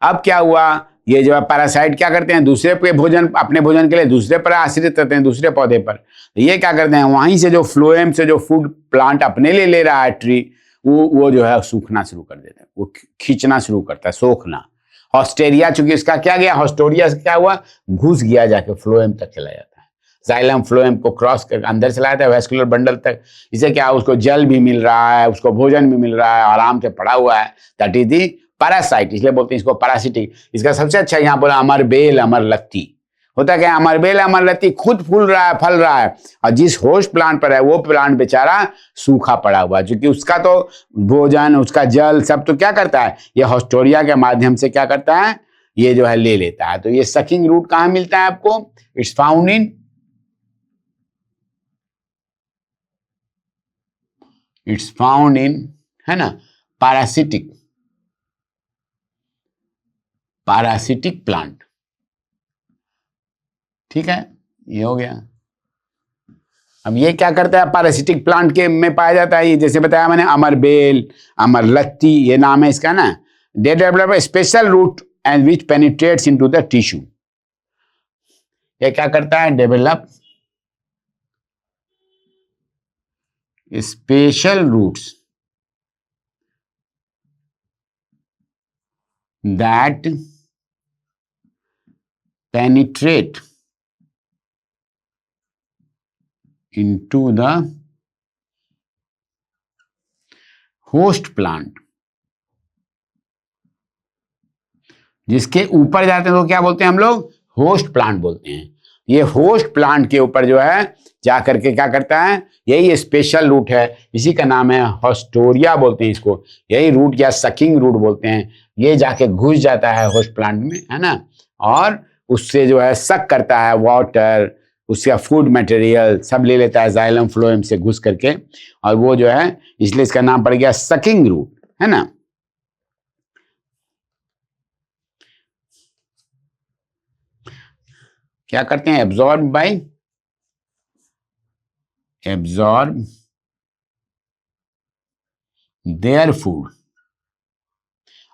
अब क्या हुआ, ये जो है पैरासाइट क्या करते हैं, दूसरे पे भोजन, अपने भोजन के लिए दूसरे पर आश्रित रहते हैं, दूसरे पौधे पर। तो ये क्या करते हैं, वहीं से जो फ्लोएम से जो फूड प्लांट अपने लिए ले रहा है ट्री, वो जो है सूखना शुरू कर देता है, वो खींचना शुरू करता है, सोखना। हॉस्टेरिया, चूंकि इसका क्या गया, हॉस्टोरिया से क्या हुआ, घुस गया जाके फ्लोएम तक चला जाता है, जाइलम फ्लोएम को क्रॉस कर अंदर चला जाता है वेस्कुलर बंडल तक। इसे क्या, उसको जल भी मिल रहा है, उसको भोजन भी मिल रहा है, आराम से पड़ा हुआ है। दैट इज दी पैरासाइट, इसलिए बोलते हैं इसको पैरासिटिक। इसका सबसे अच्छा यहाँ बोला अमर बेल अमर लत्ती। होता क्या है, अमर बेल अमर लत्ती खुद फूल रहा है, फल रहा है, और जिस होस्ट प्लांट पर है वो प्लांट बेचारा सूखा पड़ा हुआ है, क्योंकि उसका तो भोजन, उसका जल सब तो क्या करता है, ये हॉस्टोरिया के माध्यम से क्या करता है, ये जो है ले लेता है। तो ये सकिंग रूट कहाँ मिलता है आपको? It's found in, it's found in, है ना, पैरासिटिक, पैरासिटिक प्लांट। ठीक है, ये हो गया। अब ये क्या करता है, पैरासिटिक प्लांट के में पाया जाता है, ये जैसे बताया मैंने, अमर बेल, अमर लत्ती, ये नाम है इसका ना। They develop special root and which penetrates into the tissue. ये क्या करता है, develop special roots that penetrate into the host plant, जिसके ऊपर जाते हैं तो क्या बोलते हैं हम लोग, होस्ट प्लांट बोलते हैं। ये होस्ट प्लांट के ऊपर जो है जा करके क्या करता है, यही स्पेशल रूट है, इसी का नाम है हॉस्टोरिया बोलते हैं इसको, यही रूट या सकिंग रूट बोलते हैं। ये जाके घुस जाता है होस्ट प्लांट में, है ना, और उससे जो है सक करता है वाटर, उसका फूड मटेरियल सब ले लेता है जाइलम फ्लोएम से घुस करके, और वो जो है, इसलिए इसका नाम पड़ गया सकिंग रूट, है ना। क्या करते हैं, absorb by, absorb their food,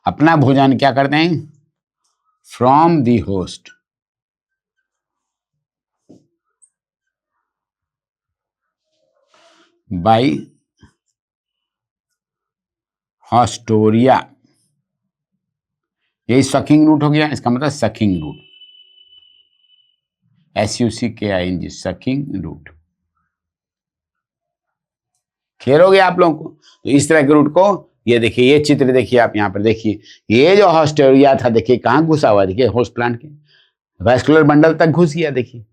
अपना भोजन क्या करते हैं, from the host, by haustoria यही सकिंग रूट हो गया, इसका मतलब sucking root, SUCKING, sucking root. Clear हो गया आप लोगों को? तो इस तरह के रूट को, ये देखिए, ये चित्र देखिए आप, यहाँ पर देखिए, ये जो हॉस्टेरिया था देखिए कहाँ घुसा हुआ, देखिए होस्ट प्लांट के वैस्कुलर बंडल तक घुस गया, देखिए।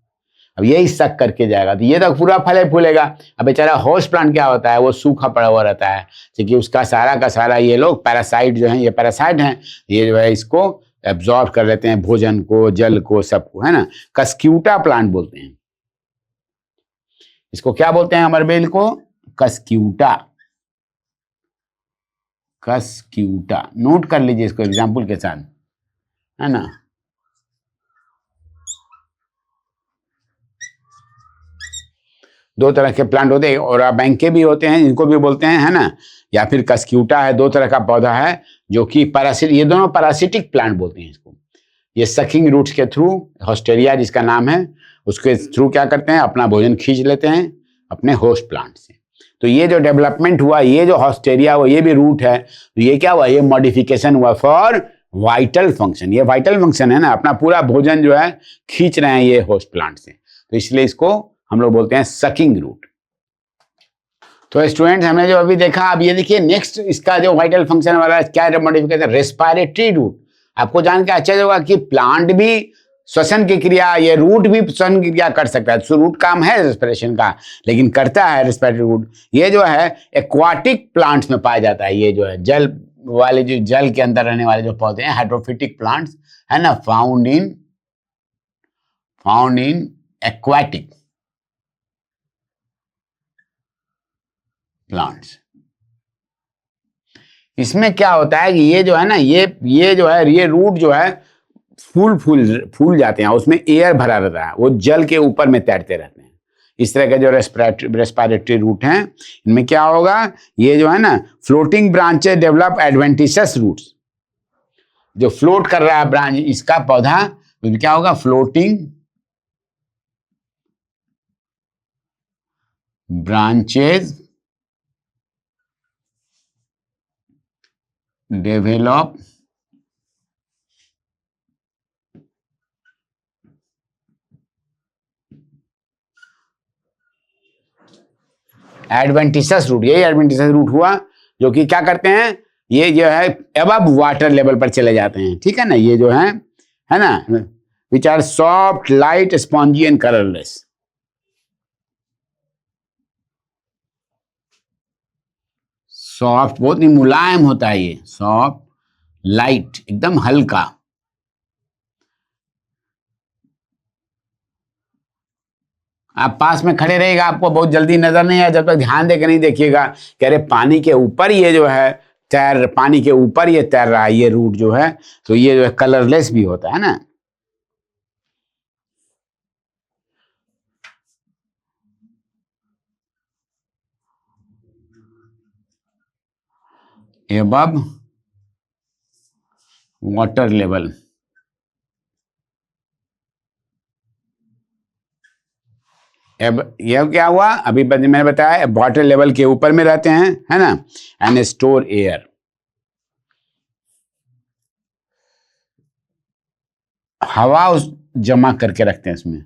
अब ये सक करके जाएगा तो ये तक पूरा फले फूलेगा। अब बेचारा होस्ट प्लांट क्या होता है, वो सूखा पड़ा हुआ रहता है, क्योंकि उसका सारा का सारा ये लोग पैरासाइट जो है, ये पैरासाइट हैं, ये जो है इसको एब्जॉर्ब कर लेते हैं, भोजन को, जल को, सबको, है ना। कस्क्यूटा प्लांट बोलते हैं इसको। क्या बोलते हैं अमरबेल को? कस्क्यूटा। कस्क्यूटा नोट कर लीजिए इसको एग्जाम्पल के साथ, है ना। दो तरह के प्लांट होते हैं, और बैंके भी होते हैं, इनको भी बोलते हैं, है ना, या फिर कस्क्यूटा है। दो तरह का पौधा है जो कि पैरासिट, ये दोनों पैरासिटिक प्लांट बोलते हैं इसको। ये सकिंग रूट्स के थ्रू, हॉस्टेरिया जिसका नाम है, उसके थ्रू क्या करते हैं, अपना भोजन खींच लेते हैं अपने होस्ट प्लांट से। तो ये जो डेवलपमेंट हुआ, ये जो हॉस्टेरिया हुआ, ये भी रूट है, तो ये क्या हुआ, ये मॉडिफिकेशन हुआ फॉर वाइटल फंक्शन। ये वाइटल फंक्शन है ना, अपना पूरा भोजन जो है खींच रहे हैं ये होस्ट प्लांट से, तो इसलिए इसको हम लोग बोलते हैं सकिंग रूट। तो स्टूडेंट्स, हमने जो अभी देखा, अब ये देखिए नेक्स्ट इसका जो वाइटल फंक्शन वाला क्या मॉडिफिकेशन, रेस्पिरेटरी रूट। आपको जान के अच्छा होगा कि प्लांट भी श्वसन की क्रिया, ये रूट भी श्वसन की क्रिया कर सकता है। तो रूट काम है रेस्पिरेशन का, लेकिन करता है रेस्पिरेटरी रूट। ये जो है एक्वाटिक प्लांट्स में पाया जाता है, ये जो है जल वाले, जो जल के अंदर रहने वाले जो पौधे हैं, हाइड्रोफिटिक प्लांट्स, है ना, फाउंड इन एक्वाटिक प्लांट्स। इसमें क्या होता है कि ये जो है ना, ये जो है, ये रूट जो है फूल जाते हैं, उसमें एयर भरा रहता है, वो जल के ऊपर में तैरते रहते हैं। इस तरह के जो रेस्पिरेटरी रूट हैं, इनमें क्या होगा, ये जो है ना, floating branches develop adventitious roots. जो फ्लोट कर रहा है ब्रांच, इसका पौधा, तो क्या होगा, floating branches develop adventitious root. यही एडवेंटिशियस रूट हुआ, जो कि क्या करते हैं, ये जो है अबव वाटर लेवल पर चले जाते हैं, ठीक है ना। ये जो है ना, which are soft, light, spongy and colourless. Soft, बहुत ही मुलायम होता है ये, सॉफ्ट, लाइट, एकदम हल्का। आप पास में खड़े रहेगा, आपको बहुत जल्दी नजर नहीं आया जब तक ध्यान देकर नहीं देखिएगा कि अरे पानी के ऊपर ये जो है पानी के ऊपर ये तैर रहा है, ये रूट जो है, तो ये जो है कलरलेस भी होता है ना। above वाटर लेवल, यह क्या हुआ, अभी मैंने बताया, वाटर लेवल के ऊपर में रहते हैं, है ना, एंड स्टोर एयर। हवा उस जमा करके रखते हैं इसमें।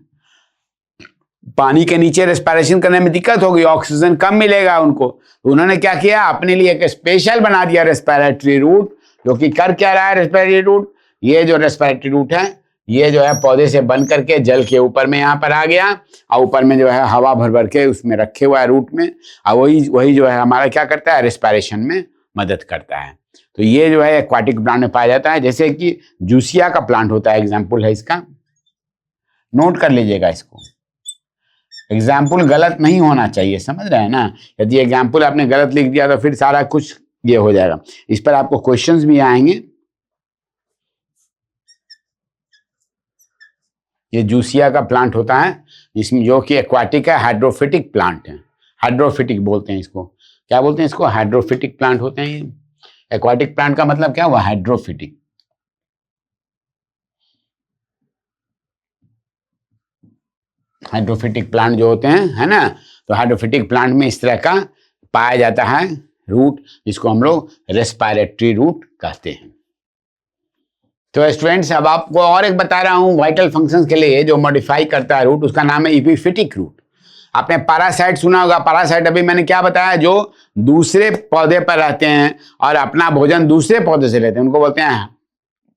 पानी के नीचे रेस्पिरेशन करने में दिक्कत होगी, ऑक्सीजन कम मिलेगा उनको, तो उन्होंने क्या किया, अपने लिए एक स्पेशल बना दिया रेस्पिरेटरी रूट, जो कि कर क्या रहा है रेस्पिरेटरी रूट, ये जो रेस्पिरेटरी रूट है, ये जो है पौधे से बन करके जल के ऊपर में यहाँ पर आ गया, और ऊपर में जो है हवा भर भर के उसमें रखे हुआ है रूट में, और वही जो है हमारा क्या करता है, रेस्पिरेशन में मदद करता है। तो ये जो है एक्वाटिक प्लांट में पाया जाता है, जैसे कि जूसिया का प्लांट होता है, एग्जाम्पल है इसका, नोट कर लीजिएगा इसको। एग्जाम्पल गलत नहीं होना चाहिए, समझ रहे हैं ना। यदि एग्जाम्पल आपने गलत लिख दिया तो फिर सारा कुछ ये हो जाएगा। इस पर आपको क्वेश्चंस भी आएंगे। ये जूसिया का प्लांट होता है, जिसमें जो कि एक्वाटिक है, हाइड्रोफिटिक प्लांट है, हाइड्रोफिटिक बोलते हैं इसको। क्या बोलते हैं इसको, हाइड्रोफिटिक प्लांट होते हैं ये। एक्वाटिक प्लांट का मतलब क्या हुआ, हाइड्रोफिटिक। हाइड्रोफिटिक प्लांट जो होते हैं, है ना, तो हाइड्रोफिटिक प्लांट में इस तरह का पाया जाता है रूट, जिसको हम लोग रेस्पिरेटरी रूट कहते हैं। तो स्टूडेंट्स अब आपको और एक बता रहा हूं वाइटल फंक्शंस के लिए जो मॉडिफाई करता है रूट, उसका नाम है इपिफिटिक रूट। आपने पैरासाइट सुना होगा। पैरासाइट अभी मैंने क्या बताया, जो दूसरे पौधे पर रहते हैं और अपना भोजन दूसरे पौधे से लेते हैं, उनको बोलते हैं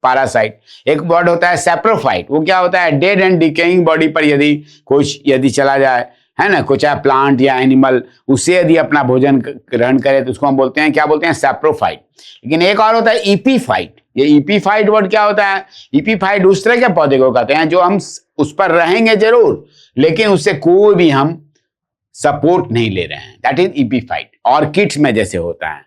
पैरासाइट। एक वर्ड होता है सैप्रोफाइट। वो क्या होता है, डेड एंड डिकेइंग बॉडी पर यदि चला जाए, है ना, कोई चाहे प्लांट या एनिमल, उससे यदि अपना भोजन ग्रहण करे तो उसको हम बोलते हैं, क्या बोलते हैं, सैप्रोफाइट। लेकिन एक और होता है इपीफाइट। ये इपीफाइट वर्ड क्या होता है, इपीफाइट उस तरह के पौधे को कहते हैं जो हम उस पर रहेंगे जरूर, लेकिन उससे कोई भी हम सपोर्ट नहीं ले रहे हैं, दैट इज इपीफाइट। ऑर्किड्स में जैसे होता है,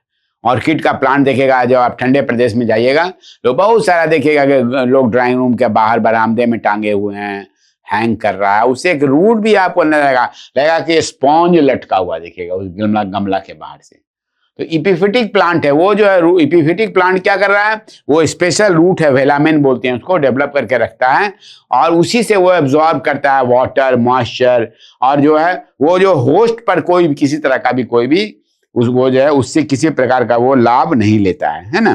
ऑर्किड का प्लांट देखेगा जब आप ठंडे प्रदेश में जाइएगा तो बहुत सारा देखेगा कि लोग ड्राइंग रूम के बाहर बरामदे में टांगे हुए हैं, हैंग कर रहा है, उससे एक रूट भी आपको नजर लगेगा कि स्पॉन्ज लटका हुआ दिखेगा उस गमला के बाहर से। तो इपीफिटिक प्लांट है वो, जो है इपीफिटिक प्लांट क्या कर रहा है, वो स्पेशल रूट है, वेलामेन बोलते हैं उसको, डेवलप करके रखता है और उसी से वो एब्जॉर्ब करता है वाटर, मॉइस्चर, और जो है वो जो होस्ट पर कोई किसी तरह का भी कोई भी वो जो है उससे किसी प्रकार का वो लाभ नहीं लेता है ना।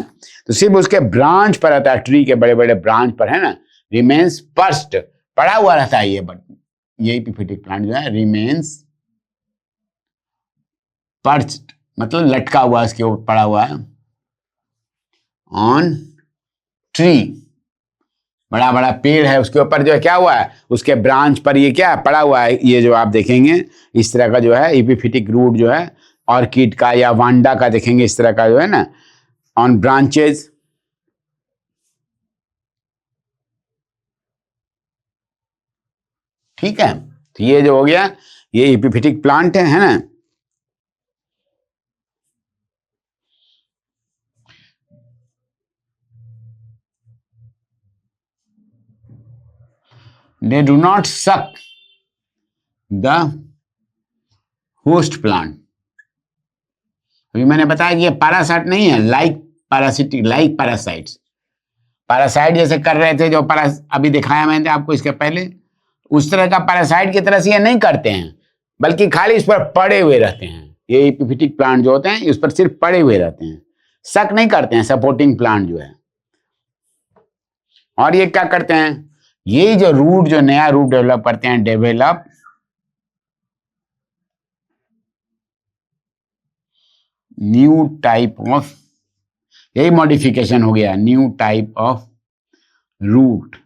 तो सिर्फ उसके ब्रांच पर रहता है, ट्री के बड़े बड़े ब्रांच पर, है ना, रिमेन्स पर्स्ट, पड़ा हुआ रहता है ये, बट ये एपिफिटिक प्लांट जो है रिमेन्स पर्स्ट, मतलब लटका हुआ, इसके ऊपर पड़ा हुआ है, ऑन ट्री, बड़ा बड़ा पेड़ है उसके ऊपर जो है क्या हुआ है, उसके ब्रांच पर ये क्या है, पड़ा हुआ है। ये जो आप देखेंगे इस तरह का जो है एपिफिटिक रूट जो है ऑर्किड का या वांडा का, देखेंगे इस तरह का जो है ना, ऑन ब्रांचेज। ठीक है, तो ये जो हो गया ये एपिफिटिक प्लांट है ना। They do not suck the host plant। अभी मैंने बताया कि ये पैरासाइट नहीं है, like parasitic, like parasites, parasite जैसे कर रहे थे जो अभी दिखाया मैंने आपको इसके पहले, उस तरह का पैरासाइट की तरह से ये नहीं करते हैं, बल्कि खाली इस पर पड़े हुए रहते हैं। ये एपिफिटिक प्लांट जो होते हैं इस पर सिर्फ पड़े हुए रहते हैं, सक नहीं करते हैं, सपोर्टिंग प्लांट जो है। और ये क्या करते हैं, ये जो रूट, जो नया रूट डेवलप करते हैं, डेवलप न्यू टाइप ऑफ, यही मॉडिफिकेशन हो गया, न्यू टाइप ऑफ रूट,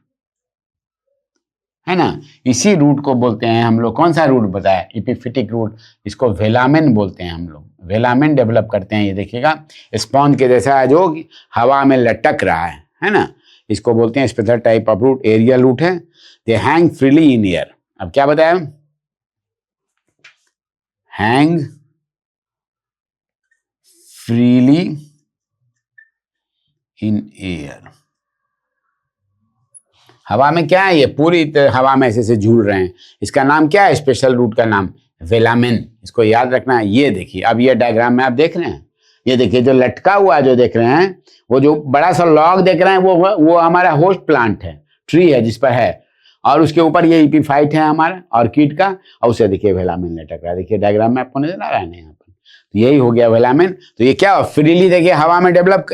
है ना। इसी रूट को बोलते हैं हम लोग, कौन सा रूट बताया, एपिफिटिक रूट, इसको वेलामेन बोलते हैं हम लोग। वेलामेन डेवलप करते हैं, ये देखिएगा स्पॉन्ज के जैसा है जो हवा में लटक रहा है ना, इसको बोलते हैं special type of root, aerial root है। They hang freely in air. अब क्या बताया, हैंग फ्रीली इन एयर, हवा में क्या है, ये पूरी हवा में ऐसे से झूल रहे हैं। इसका नाम क्या है, स्पेशल रूट का नाम वेलामेन, इसको याद रखना है। ये देखिए, अब ये डायग्राम में आप देख रहे हैं, ये देखिए जो लटका हुआ जो देख रहे हैं, वो जो बड़ा सा लॉग देख रहे हैं, वो हमारा होस्ट प्लांट है, ट्री है जिस पर है, और उसके ऊपर ये एपिफाइट है हमारा ऑर्किड का, और उसे देखिए वेलामेन लटक रहा है। देखिए डायग्राम में आपको नजर आ रहा है ना यहाँ पर, तो यही हो गया वेलामेन। तो ये क्या फ्रीली देखिए हवा में डेवलप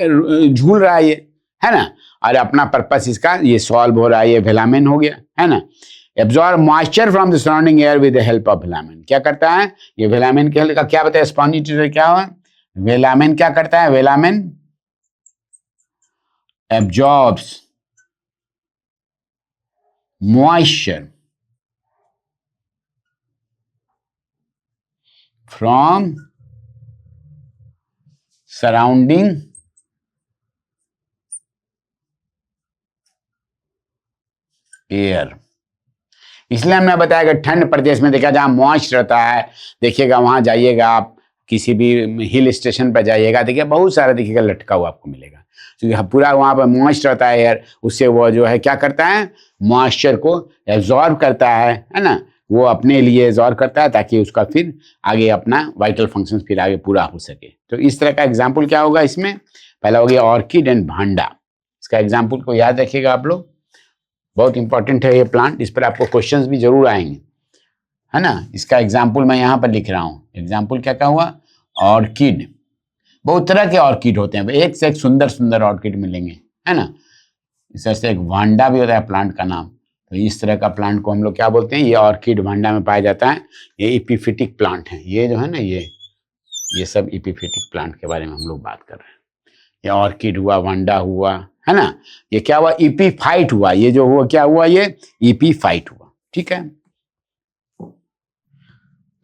झूल रहा है ये, है ना, और अपना पर्पस इसका ये सॉल्व हो रहा है, ये वेलामेन हो गया, है ना। Absorb moisture from the surrounding air with the help of velamen. क्या करता है ये वेलामेन के का, क्या बताया, स्पॉन्जी टिश्यू क्या हुआ, वेलामेन क्या करता है, velamen absorbs moisture from surrounding air. इसलिए हमने बताया कि ठंड प्रदेश में देखा जहां मॉइस्ट रहता है, देखिएगा वहां जाइएगा आप, किसी भी हिल स्टेशन पर जाइएगा, देखिए बहुत सारा देखिएगा लटका हुआ आपको मिलेगा, क्योंकि पूरा वहां पर मॉइस्ट रहता है एयर, उससे वो जो है क्या करता है, मॉइस्चर को एब्जॉर्ब करता है ना, वो अपने लिए एब्जॉर्ब करता है ताकि उसका फिर आगे अपना वाइटल फंक्शन फिर आगे पूरा हो सके। तो इस तरह का एग्जाम्पल क्या होगा इसमें, पहला हो गया ऑर्किड एंड भांडा, इसका एग्जाम्पल को याद रखिएगा आप लोग, बहुत इंपॉर्टेंट है ये प्लांट, इस पर आपको क्वेश्चंस भी जरूर आएंगे, है ना। इसका एग्जाम्पल मैं यहाँ पर लिख रहा हूँ, एग्जाम्पल क्या क्या हुआ, ऑर्किड, बहुत तरह के ऑर्किड होते हैं, एक से एक सुंदर सुंदर ऑर्किड मिलेंगे, है ना। इस तरह से एक वांडा भी होता है प्लांट का नाम। तो इस तरह का प्लांट को हम लोग क्या बोलते हैं, ये ऑर्किड वांडा में पाया जाता है। ये इपीफिटिक प्लांट है, ये जो है ना, ये सब इपीफिटिक प्लांट के बारे में हम लोग बात कर रहे हैं। ये ऑर्किड हुआ, वांडा हुआ, है ना, ये क्या हुआ, इपीफाइट हुआ, ये जो हुआ क्या हुआ, ये इपीफाइट हुआ। ठीक है,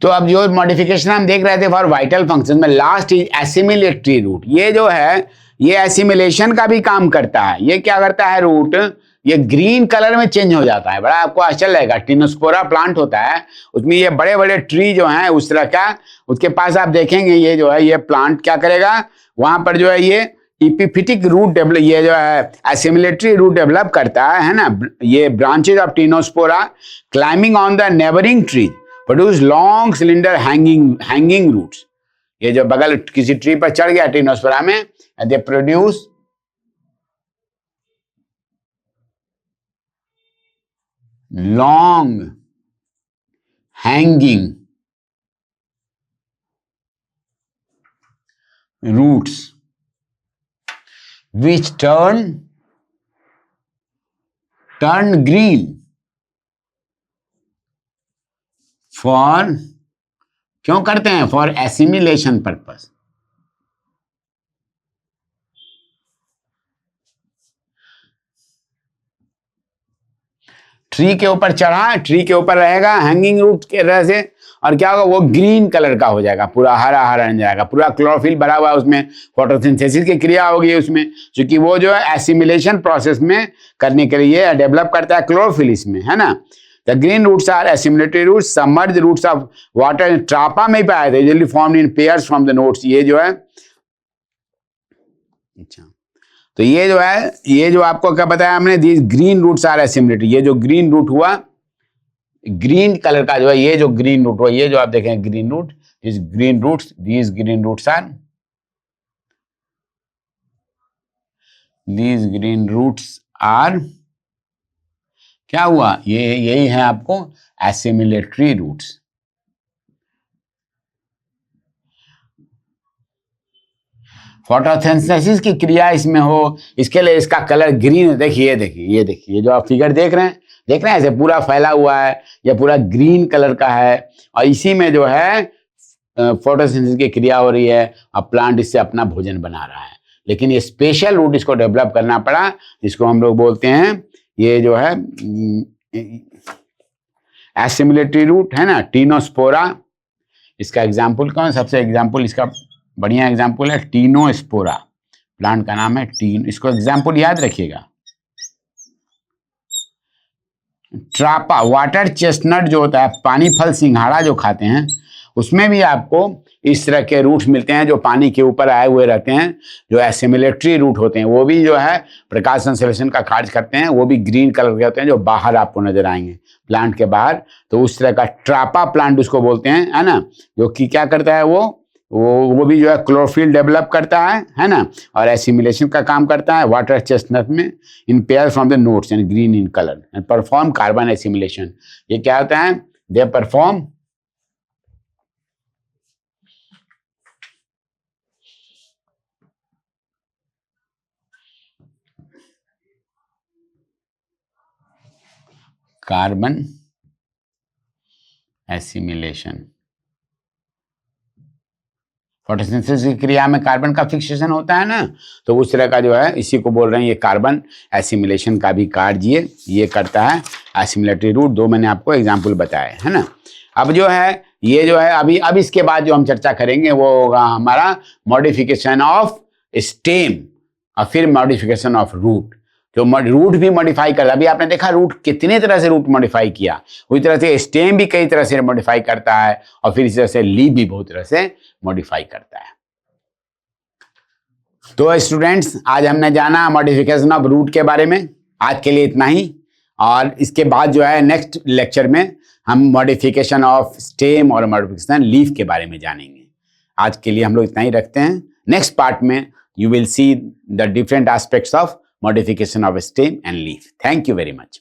तो अब जो मॉडिफिकेशन हम देख रहे थे फॉर वाइटल फंक्शन में, लास्ट इज एसिमिलेटरी रूट। ये जो है ये एसिमिलेशन का भी काम करता है। ये क्या करता है रूट, ये ग्रीन कलर में चेंज हो जाता है। बड़ा आपको आश्चर्य लगेगा, टिनोस्पोरा प्लांट होता है, उसमें ये बड़े बड़े ट्री जो हैं उस तरह का, उसके पास आप देखेंगे ये जो है ये प्लांट क्या करेगा, वहां पर जो है ये इपीफिटिक रूट डेवलप, ये जो है एसिमिलेटरी रूट डेवलप करता है ना। ये branches of tinospora climbing on the neighbouring tree produce long cylinder hanging roots. ये जो बगल किसी ट्री पर चढ़ गया टिनोस्पोरा में, they produce long hanging roots which turn green for, क्यों करते हैं, फॉर एसिमिलेशन पर्पस। ट्री के ऊपर चढ़ा, ट्री के ऊपर रहेगा हैंगिंग रूट के तरह से, और क्या होगा, वो ग्रीन कलर का हो जाएगा, पूरा हरा हरा बन जाएगा, पूरा क्लोरोफिल भरा हुआ है उसमें, फोटोसिंथेसिस की क्रिया होगी उसमें, क्योंकि वो जो है एसिमिलेशन प्रोसेस में करने के लिए डेवलप करता है क्लोरोफिल इसमें, है ना। The green roots are assimilatory roots, submerged roots of water, Trapa में ही पाए थे, usually formed in pairs from the nodes. ये जो है, अच्छा, तो ये जो है, ये जो आपको क्या बताया हमने, these green roots are assimilatory. ये जो ग्रीन रूट हुआ, ग्रीन कलर का जो है, ये जो ग्रीन रूट हुआ, ये जो आप देखें green root, these green roots are क्या हुआ, ये यही है आपको एसिमिलेटरी रूट्स। फोटोसिंथेसिस की क्रिया इसमें हो, इसके लिए इसका कलर ग्रीन है। देखिए ये जो आप फिगर देख रहे हैं ऐसे पूरा फैला हुआ है, ये पूरा ग्रीन कलर का है, और इसी में जो है फोटोसिंथेसिस की क्रिया हो रही है, और प्लांट इससे अपना भोजन बना रहा है। लेकिन ये स्पेशल रूट इसको डेवलप करना पड़ा, जिसको हम लोग बोलते हैं, ये जो है एसिमिलेटरी रूट, है ना, टिनोस्पोरा। इसका एग्जाम्पल कौन, सबसे एग्जाम्पल इसका बढ़िया एग्जाम्पल है टिनोस्पोरा, प्लांट का नाम है टीन, इसको एग्जाम्पल याद रखिएगा। ट्रापा, वाटर चेस्टनट जो होता है, पानी फल सिंघाड़ा जो खाते हैं, उसमें भी आपको इस तरह के रूट्स मिलते हैं जो पानी के ऊपर आए हुए रहते हैं, जो एसिमिलेटरी रूट होते हैं। वो भी जो है प्रकाश संश्लेषण का कार्य करते हैं, वो भी ग्रीन कलर के होते हैं, जो बाहर आपको नजर आएंगे प्लांट के बाहर। तो उस तरह का ट्रापा प्लांट उसको बोलते हैं, है ना, जो कि क्या करता है, वो भी जो है क्लोरोफिल डेवलप करता है ना, और एसिमिलेशन का काम करता है वाटर चेस्टनट में, in pair from the notes and green in colour and perform carbon assimilation. ये क्या होता है, they perform carbon assimilation. Photosynthesis की क्रिया में कार्बन का फिक्सेशन होता है ना, तो उस तरह का जो है, इसी को बोल रहे हैं ये कार्बन एसिमिलेशन का भी कार्य ये करता है एसिमिलेटरी रूट। दो मैंने आपको एग्जाम्पल बताए, है ना। अब जो है ये जो है, अब इसके बाद जो हम चर्चा करेंगे वो होगा हमारा मॉडिफिकेशन ऑफ स्टेम, और फिर मॉडिफिकेशन ऑफ रूट। जो रूट भी मॉडिफाई करता है, अभी आपने देखा रूट कितने तरह से रूट मॉडिफाई किया, उसी तरह से स्टेम भी कई तरह से मॉडिफाई करता है, और फिर इसी तरह से लीफ भी बहुत तरह से मॉडिफाई करता है। तो स्टूडेंट्स, आज हमने जाना मॉडिफिकेशन ऑफ रूट के बारे में। आज के लिए इतना ही, और इसके बाद जो है नेक्स्ट लेक्चर में हम मॉडिफिकेशन ऑफ स्टेम और मॉडिफिकेशन लीफ के बारे में जानेंगे। आज के लिए हम लोग इतना ही रखते हैं। नेक्स्ट पार्ट में you will see the different aspects of modification of stem and leaf. Thank you very much.